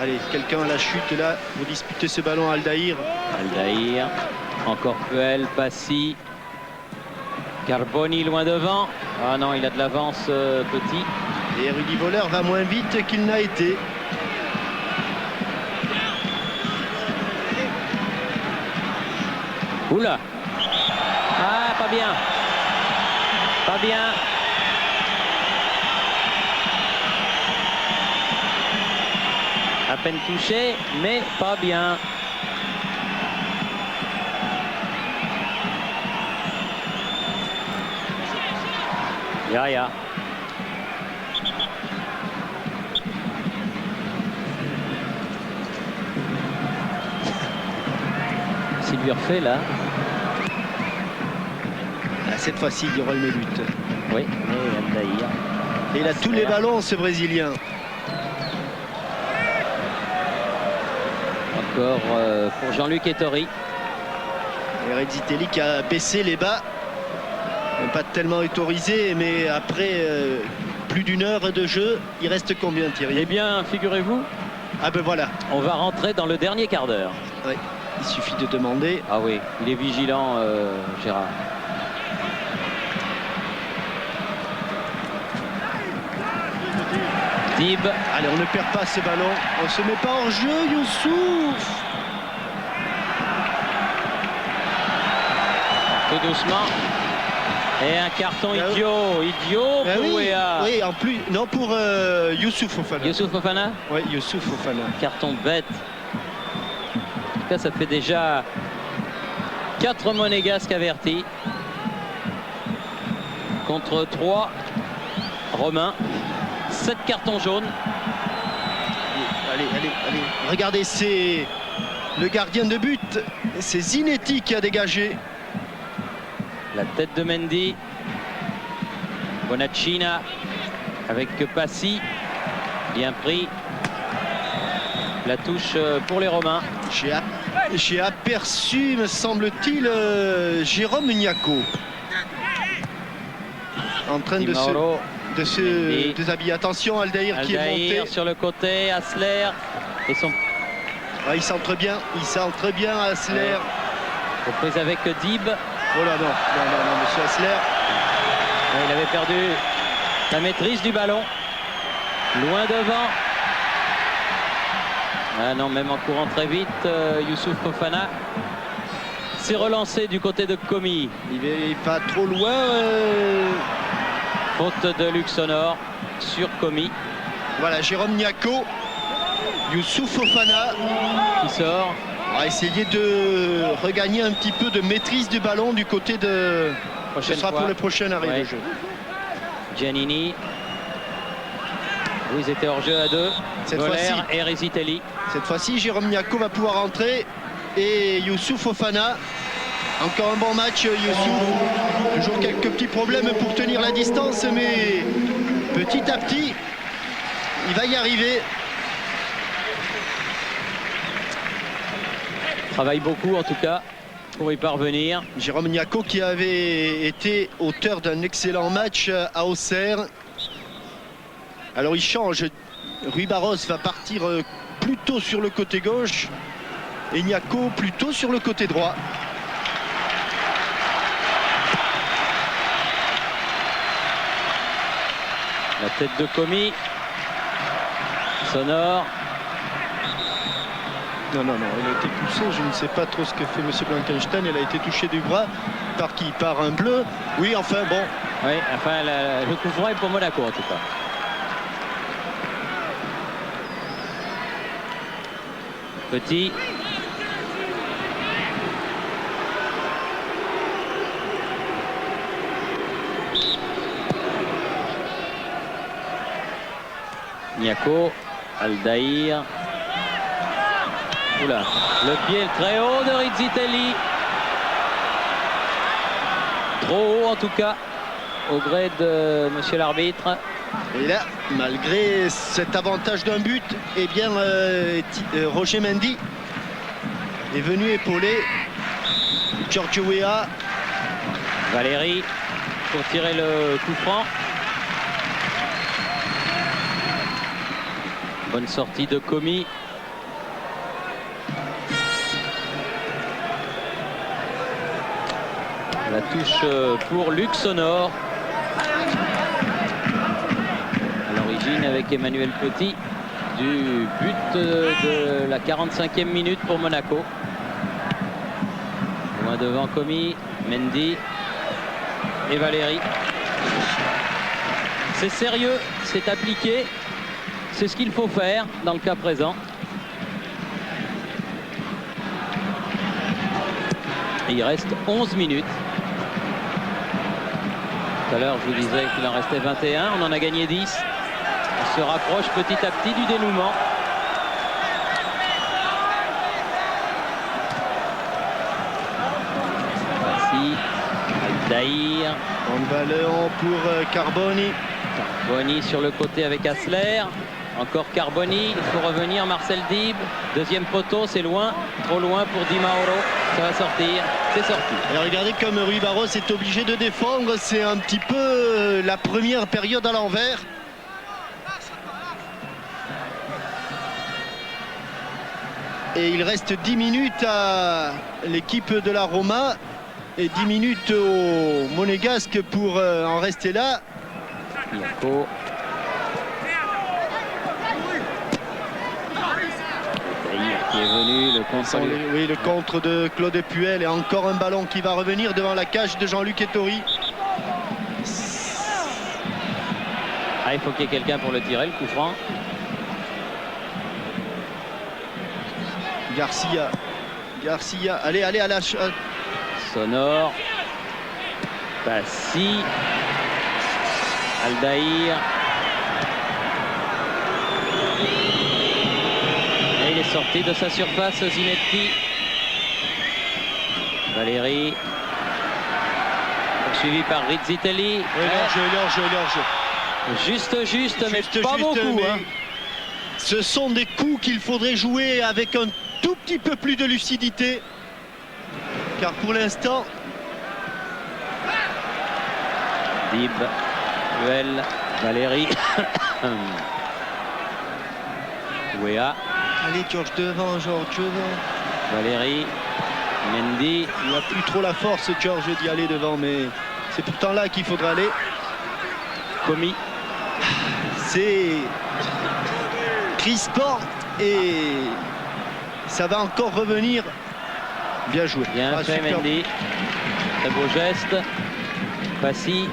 Allez, quelqu'un à la chute là pour disputer ce ballon à Aldaïr. Aldaïr, encore Puel, Passy. Carboni loin devant. Ah non, il a de l'avance petit. Et Rudy Voller va moins vite qu'il n'a été. Oula. Ah, pas bien. Pas bien. À peine touché, mais pas bien. Ya. S'il lui refait là. Cette fois-ci, il y aura une lutte. Oui, mais Aldaïr. Et il a tous les ballons, ce Brésilien. Encore pour Jean-Luc Ettori. Et Rezzitelli qui a baissé les bas. Pas tellement autorisé, mais après plus d'une heure de jeu, il reste combien, Thierry? Eh bien, figurez-vous. Ah ben voilà. On va rentrer dans le dernier quart d'heure. Oui, il suffit de demander. Ah oui, il est vigilant, Gérard. Dib. Allez, on ne perd pas ce ballon. On se met pas en jeu, Youssouf. Tout doucement. Et un carton idiot pour Wea. Oui, en plus, non, pour Youssouf Fofana. Youssouf Fofana? Oui, Youssouf Fofana. Carton bête. En tout cas, ça fait déjà 4 monégasques avertis. Contre 3 romains. 7 cartons jaunes. Allez. Regardez, c'est le gardien de but. C'est Zinetti qui a dégagé. La tête de Mendy. Bonacina avec Passy. Bien pris. La touche pour les Romains. J'ai aperçu, me semble-t-il, Jérôme Niaco en train de se déshabiller. Attention, Aldaïr qui est monté. Sur le côté, Hassler. Et son... il centre bien, Hassler. Reprise avec Dib. Oh là non, monsieur Hassler. Il avait perdu la maîtrise du ballon. Loin devant. Ah non, même en courant très vite, Youssouf Fofana s'est relancé du côté de Comi. Il va trop loin. Faute de Luxonor sur Comi. Voilà, Jérôme Niaco. Youssouf Fofana qui sort. On va essayer de regagner un petit peu de maîtrise du ballon du côté de... Ce sera pour le prochain arrêt de jeu. Giannini. Ils étaient hors jeu à 2. Cette fois-ci, et Rezzitelli. Cette fois-ci, Jérôme Niaco va pouvoir entrer. Et Youssouf Fofana. Encore un bon match, Youssouf. Toujours quelques petits problèmes pour tenir la distance, mais petit à petit, il va y arriver. Travaille beaucoup en tout cas pour y parvenir. Jérôme Niaco qui avait été auteur d'un excellent match à Auxerre. Alors il change. Rui Barros va partir plutôt sur le côté gauche. Et Niako plutôt sur le côté droit. La tête de Comi. Sonore. Non, il a été poussé. Je ne sais pas trop ce que fait M. Blankenstein. Elle a été touchée du bras. Par qui? Par un bleu. Oui, enfin bon. Oui, enfin le coup franc est pour Monaco en tout cas. Petit. Niako, Aldaïr. Oula, le pied très haut de Rizzitelli. Trop haut en tout cas, au gré de monsieur l'arbitre. Et là, malgré cet avantage d'un but, eh bien, Roger Mendy est venu épauler Giorgio Weah. Valérie pour tirer le coup franc. Bonne sortie de Comi. La touche pour Luc Sonore. À l'origine avec Emmanuel Petit du but de la 45e minute pour Monaco. Loin devant Comi, Mendy et Valérie. C'est sérieux, c'est appliqué. C'est ce qu'il faut faire dans le cas présent. Et il reste 11 minutes. Tout à l'heure, je vous disais qu'il en restait 21. On en a gagné 10. On se rapproche petit à petit du dénouement. Voici Aldaïr. En ballon pour Carboni. Carboni sur le côté avec Asler. Encore Carboni, il faut revenir, Marcel Dib. Deuxième poteau, c'est loin, trop loin pour Di Mauro. Ça va sortir, c'est sorti. Et regardez comme Rui Barros est obligé de défendre. C'est un petit peu la première période à l'envers. Et il reste 10 minutes à l'équipe de la Roma et 10 minutes au Monégasque pour en rester là. Niako. Qui est venu, le contre. Oui, le contre de Claude Puel et encore un ballon qui va revenir devant la cage de Jean-Luc Ettori. Ah, il faut qu'il y ait quelqu'un pour le tirer, le coup franc. Garcia, allez, à la... Sonore. Bassi. Aldaïr. Et il est sorti de sa surface, Zinetti. Valérie. Poursuivi par Rizzitelli. Juste, mais pas beaucoup. Mais hein. Ce sont des coups qu'il faudrait jouer avec un tout petit peu plus de lucidité. Car pour l'instant... Dib, Puel, Valérie. Weah. Allez, Georges devant. Valérie. Mendy. Il n'a plus trop la force, Georges, d'y aller devant, mais c'est pourtant là qu'il faudra aller. Comi. C'est crispant et ça va encore revenir. Bien joué. Bien fait, super. Mendy. Très beau geste. Passy.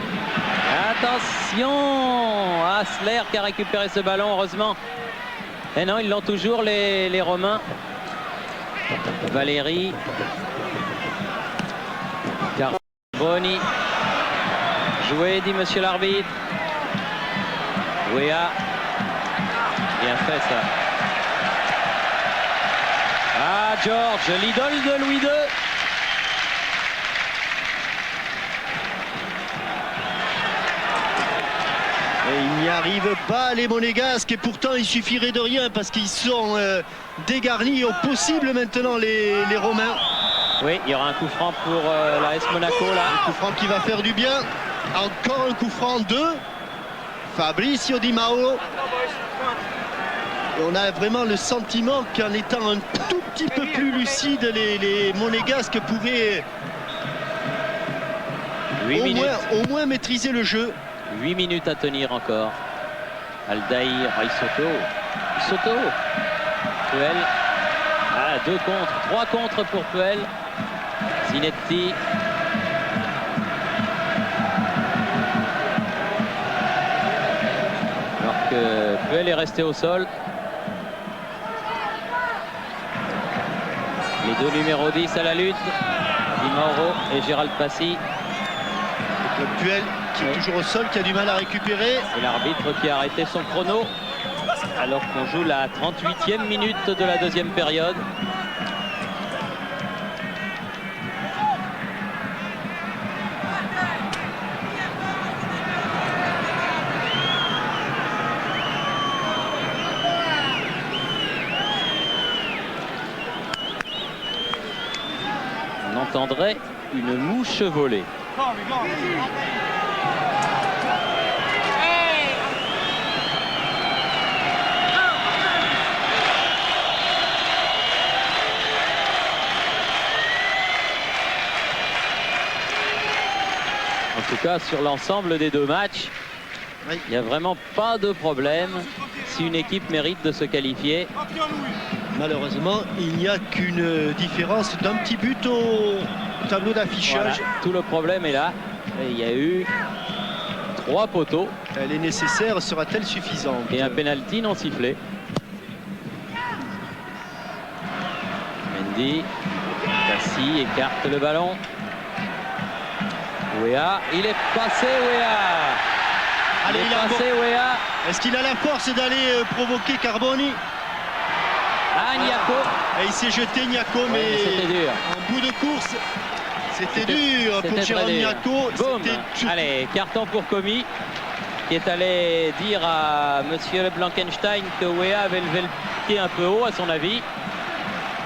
Attention, Asler qui a récupéré ce ballon, heureusement. Et non, ils l'ont toujours, les Romains. Valérie. Carboni. Joué, dit monsieur l'arbitre. Weah. Bien fait ça. Ah, Georges, l'idole de Louis II. Et ils n'y arrivent pas, les Monégasques, et pourtant il suffirait de rien parce qu'ils sont dégarnis au possible maintenant, les Romains. Oui, il y aura un coup franc pour l'AS Monaco là. Un coup franc qui va faire du bien. Encore un coup franc, 2. Fabricio Di Mauro. Et on a vraiment le sentiment qu'en étant un tout petit peu plus lucide, les Monégasques pouvaient au moins maîtriser le jeu. 8 minutes à tenir encore. Aldaïr, Soto. Puel. Ah, 2 contre, 3 contre pour Puel. Zinetti. Alors que Puel est resté au sol. Les deux numéros 10 à la lutte. Di Mauro et Gérald Passy. Le Puel qui est toujours au sol, qui a du mal à récupérer. Et l'arbitre qui a arrêté son chrono alors qu'on joue la 38e minute de la deuxième période. On entendrait une mouche voler. En tout cas, sur l'ensemble des deux matchs, il n'y a vraiment pas de problème si une équipe mérite de se qualifier. Malheureusement, il n'y a qu'une différence d'un petit but au tableau d'affichage. Voilà, tout le problème est là. Et il y a eu 3 poteaux. Elle est nécessaire, sera-t-elle suffisante? Et un pénalty non sifflé. Mendy, Cassie écarte le ballon. Weah, il est passé Weah. Allez, il est passé Weah. Est-ce qu'il a la force d'aller provoquer Carboni? Ah, Niako. Et il s'est jeté Niako, Ouais, mais c'était dur. en bout de course, c'était dur pour Jérôme Niako. Boum. Allez, carton pour Comi, qui est allé dire à monsieur Blankenstein que Weah avait levé le pied un peu haut, à son avis.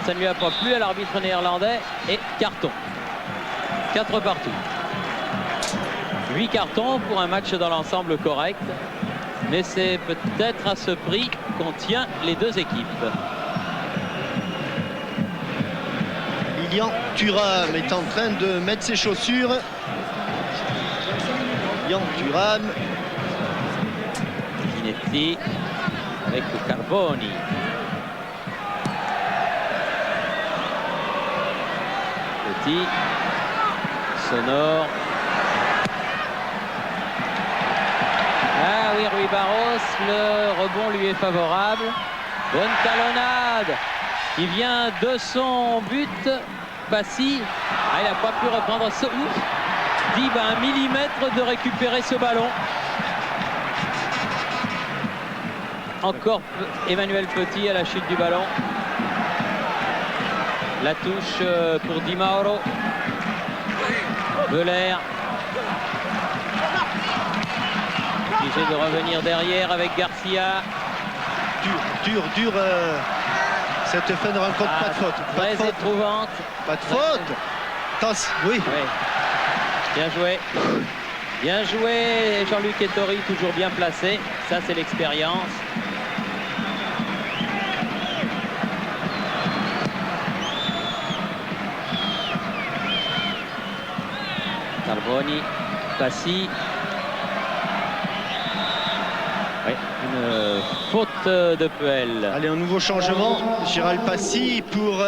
Ça ne lui a pas plu à l'arbitre néerlandais. Et carton. 4 partout. 8 cartons pour un match dans l'ensemble correct. Mais c'est peut-être à ce prix qu'on tient les deux équipes. Lilian Thuram est en train de mettre ses chaussures. Lilian Thuram. Zinetti avec Carboni. Petit. Sonore. Ah oui, Rui Barros, le rebond lui est favorable. Bonne talonnade. Il vient de son but. Passy. Ah, il n'a pas pu reprendre ce ouf. Dib à 1 millimètre de récupérer ce ballon. Encore Emmanuel Petit à la chute du ballon. La touche pour Di Mauro. Belair. Obligé de revenir derrière avec Garcia. Dur. Cette fin de rencontre, pas de faute. Très éprouvante. Pas de faute. Attention, oui. Bien joué. Bien joué, Jean-Luc Ettori, toujours bien placé. Ça, c'est l'expérience. Carboni, Passy. Oui, une faute de Puel. Allez, un nouveau changement. Gérald Passy pour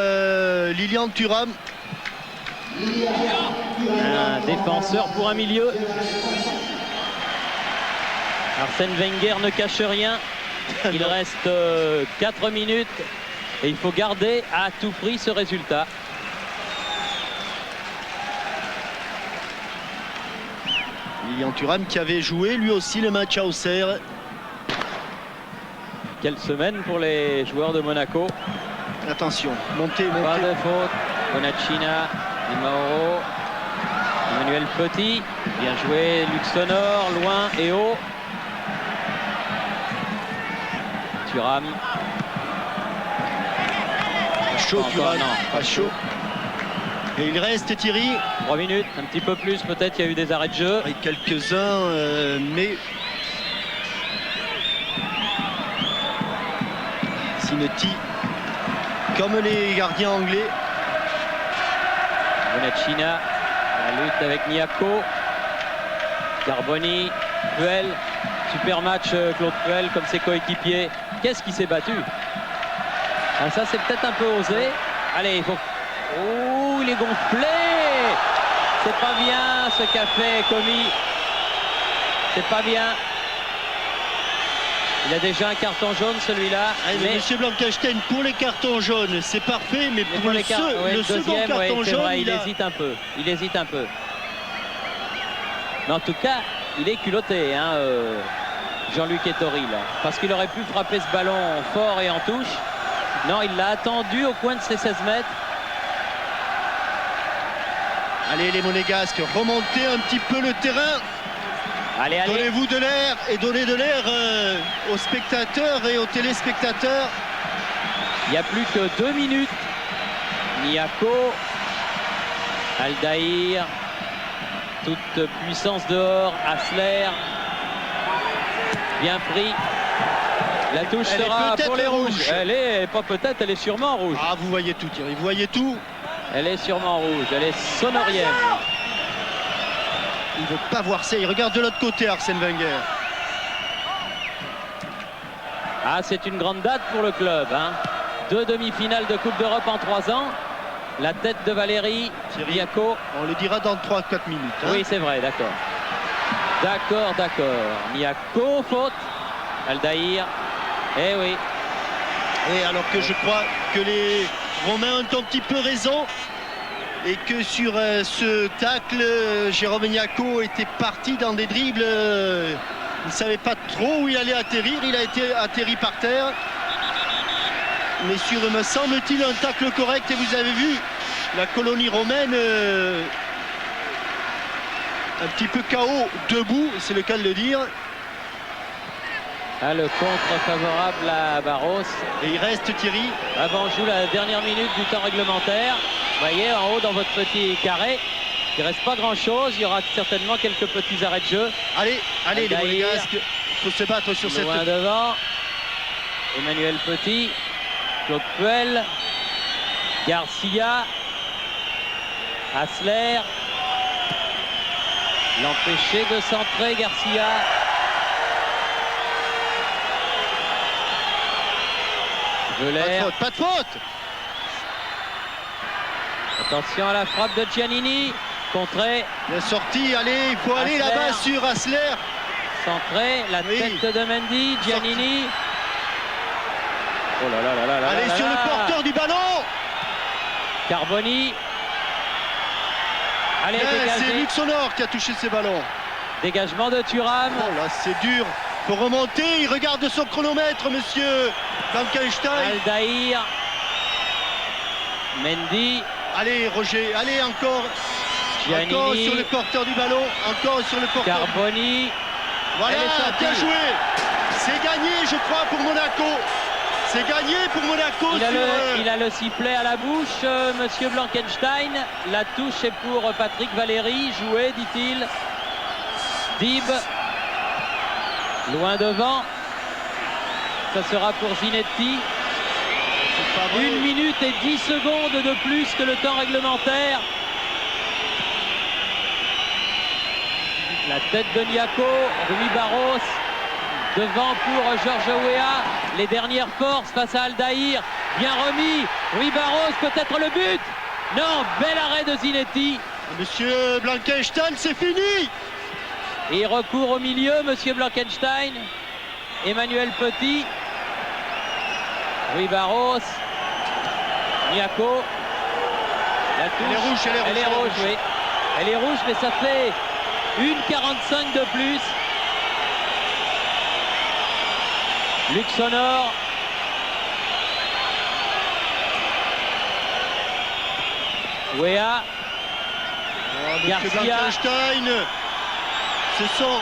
Lilian Thuram. Un défenseur pour un milieu. Arsène Wenger ne cache rien. Il reste 4 minutes et il faut garder à tout prix ce résultat. Lilian Thuram qui avait joué lui aussi le match à Auxerre. Quelle semaine pour les joueurs de Monaco. Attention, montez. Pas de faute. Bonacina, Di Mauro, Emmanuel Petit. Bien joué, Luxonor, loin et haut. Thuram. Pas chaud, Thuram. Pas chaud. Et il reste Thierry. 3 minutes, un petit peu plus peut-être, il y a eu des arrêts de jeu. Et quelques-uns, mais Zinetti, comme les gardiens anglais. Bonacina, la lutte avec Niaco. Carboni, Puel. Super match Claude Puel comme ses coéquipiers. Qu'est-ce qui s'est battu? Ah, ça c'est peut-être un peu osé. Allez, il faut... Oh, il est gonflé. C'est pas bien ce qu'a fait Comi. C'est pas bien. Il a déjà un carton jaune celui-là. Mais Monsieur Blankenstein, pour les cartons jaunes, c'est parfait, mais pour le second carton jaune, vrai, il hésite un peu. Il hésite un peu. Mais en tout cas, il est culotté, hein, Jean-Luc Ettori, là. Parce qu'il aurait pu frapper ce ballon fort et en touche. Non, il l'a attendu au coin de ses 16 mètres. Allez, les Monégasques, remontez un petit peu le terrain. Allez, allez. Donnez-vous de l'air et donnez de l'air aux spectateurs et aux téléspectateurs. Il n'y a plus que 2 minutes. Niaco, Aldaïr, toute puissance dehors, Asler, bien pris. La touche sera pour les rouges. Elle est pas peut-être, elle est sûrement rouge. Ah, vous voyez tout, Thierry, vous voyez tout. Elle est sûrement rouge, elle est sonorienne. Il ne veut pas voir ça, il regarde de l'autre côté, Arsène Wenger. Ah, c'est une grande date pour le club, hein. 2 demi-finales de Coupe d'Europe en 3 ans. La tête de Valérie Niaco. On le dira dans 3-4 minutes. Hein. Oui, c'est vrai, d'accord. D'accord, d'accord. Niaco, faute. Aldaïr. Eh oui. Et alors que je crois que les Romains ont un petit peu raison. Et que sur ce tacle, Jérôme Niaco était parti dans des dribbles. Il ne savait pas trop où il allait atterrir. Il a été atterri par terre. Mais sur, me semble-t-il, un tacle correct. Et vous avez vu la colonie romaine un petit peu KO debout, c'est le cas de le dire. Ah, le contre favorable à Barros. Et il reste, Thierry. Avant, on joue la dernière minute du temps réglementaire. Vous voyez, en haut, dans votre petit carré, il ne reste pas grand-chose. Il y aura certainement quelques petits arrêts de jeu. Allez, allez, les Monégasques, il faut se battre sur cette... Loin devant. Emmanuel Petit. Claude Puel. Garcia. Asler. L'empêcher de centrer, Garcia. Veuler. Pas de faute. Attention à la frappe de Giannini. Contré. Bien sorti, allez, il faut aller là-bas sur Asler. Centré, la tête de Mendy, Giannini. Oh là là là là là. Allez, sur le porteur du ballon. Carboni. Allez, c'est Luxonor qui a touché ces ballons. Dégagement de Thuram. Oh là, c'est dur. Il faut remonter, il regarde son chronomètre, monsieur Blankenstein. Aldaïr. Mendy. Allez, Roger, allez encore. Giannini. Encore sur le porteur du ballon, encore sur le porteur. Carboni. Voilà, bien joué. C'est gagné, je crois, pour Monaco. C'est gagné pour Monaco. Il a le sifflet à la bouche, monsieur Blankenstein. La touche est pour Patrick Valéry. Joué, dit-il. Dib. Loin devant. Ça sera pour Zinetti. 1 minute et 10 secondes de plus que le temps réglementaire. La tête de Niaco, Rui Barros. Devant pour Georges Weah. Les dernières forces face à Aldaïr. Bien remis. Rui Barros, peut-être le but. Non, bel arrêt de Zinetti. Monsieur Blankenstein, c'est fini. Et il recourt au milieu, monsieur Blankenstein. Emmanuel Petit. Rui Barros. Niaco. La touche. Elle est rouge, elle est rouge, oui. Elle est rouge, mais ça fait 1,45 de plus. Luxonor. Weah. Garcia. Blankenstein. Ce sont...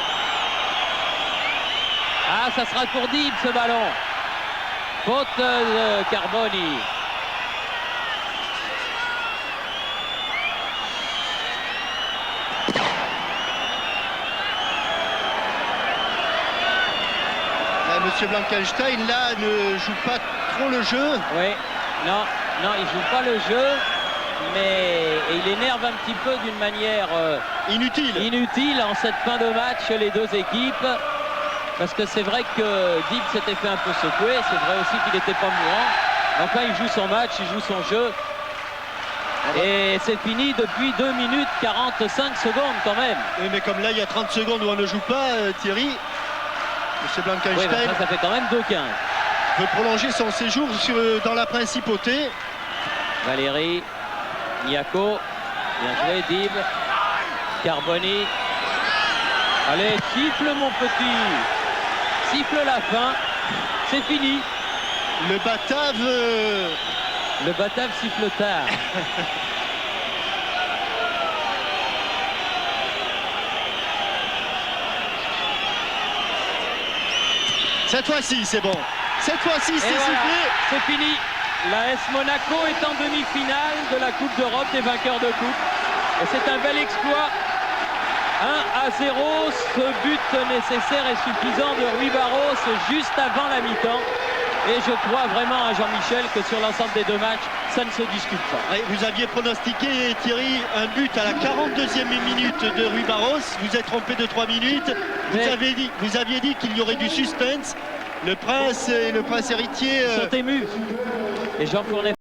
Ah, ça sera pour Dib, ce ballon. Faute de Carboni. Monsieur Blankenstein, là, ne joue pas trop le jeu. Oui, non, il joue pas le jeu, mais il énerve un petit peu d'une manière inutile en cette fin de match les deux équipes. Parce que c'est vrai que Dib s'était fait un peu secouer, c'est vrai aussi qu'il n'était pas mourant. Enfin, il joue son match, il joue son jeu. Et c'est fini depuis 2 minutes 45 secondes quand même. Oui, mais comme là, il y a 30 secondes où on ne joue pas, Thierry, M. Blankenstein ça fait quand même 2-15. veut prolonger son séjour dans la principauté. Valérie, Niako, bien joué, Dib, Carboni. Allez, siffle mon petit. Siffle la fin, c'est fini. Le Batave... Le Batave siffle tard. Cette fois-ci, c'est bon. Cette fois-ci, c'est voilà, sifflé. c'est fini. L'AS Monaco est en demi-finale de la Coupe d'Europe des vainqueurs de coupe. Et c'est un bel exploit. 1-0, ce but nécessaire et suffisant de Rui Barros juste avant la mi-temps. Et je crois vraiment à Jean-Michel que sur l'ensemble des deux matchs, ça ne se discute pas. Oui, vous aviez pronostiqué, Thierry, un but à la 42e minute de Rui Barros. Vous êtes trompé de 3 minutes. Vous aviez dit qu'il y aurait du suspense. Le prince et le prince héritier sont émus. Et Jean Fournet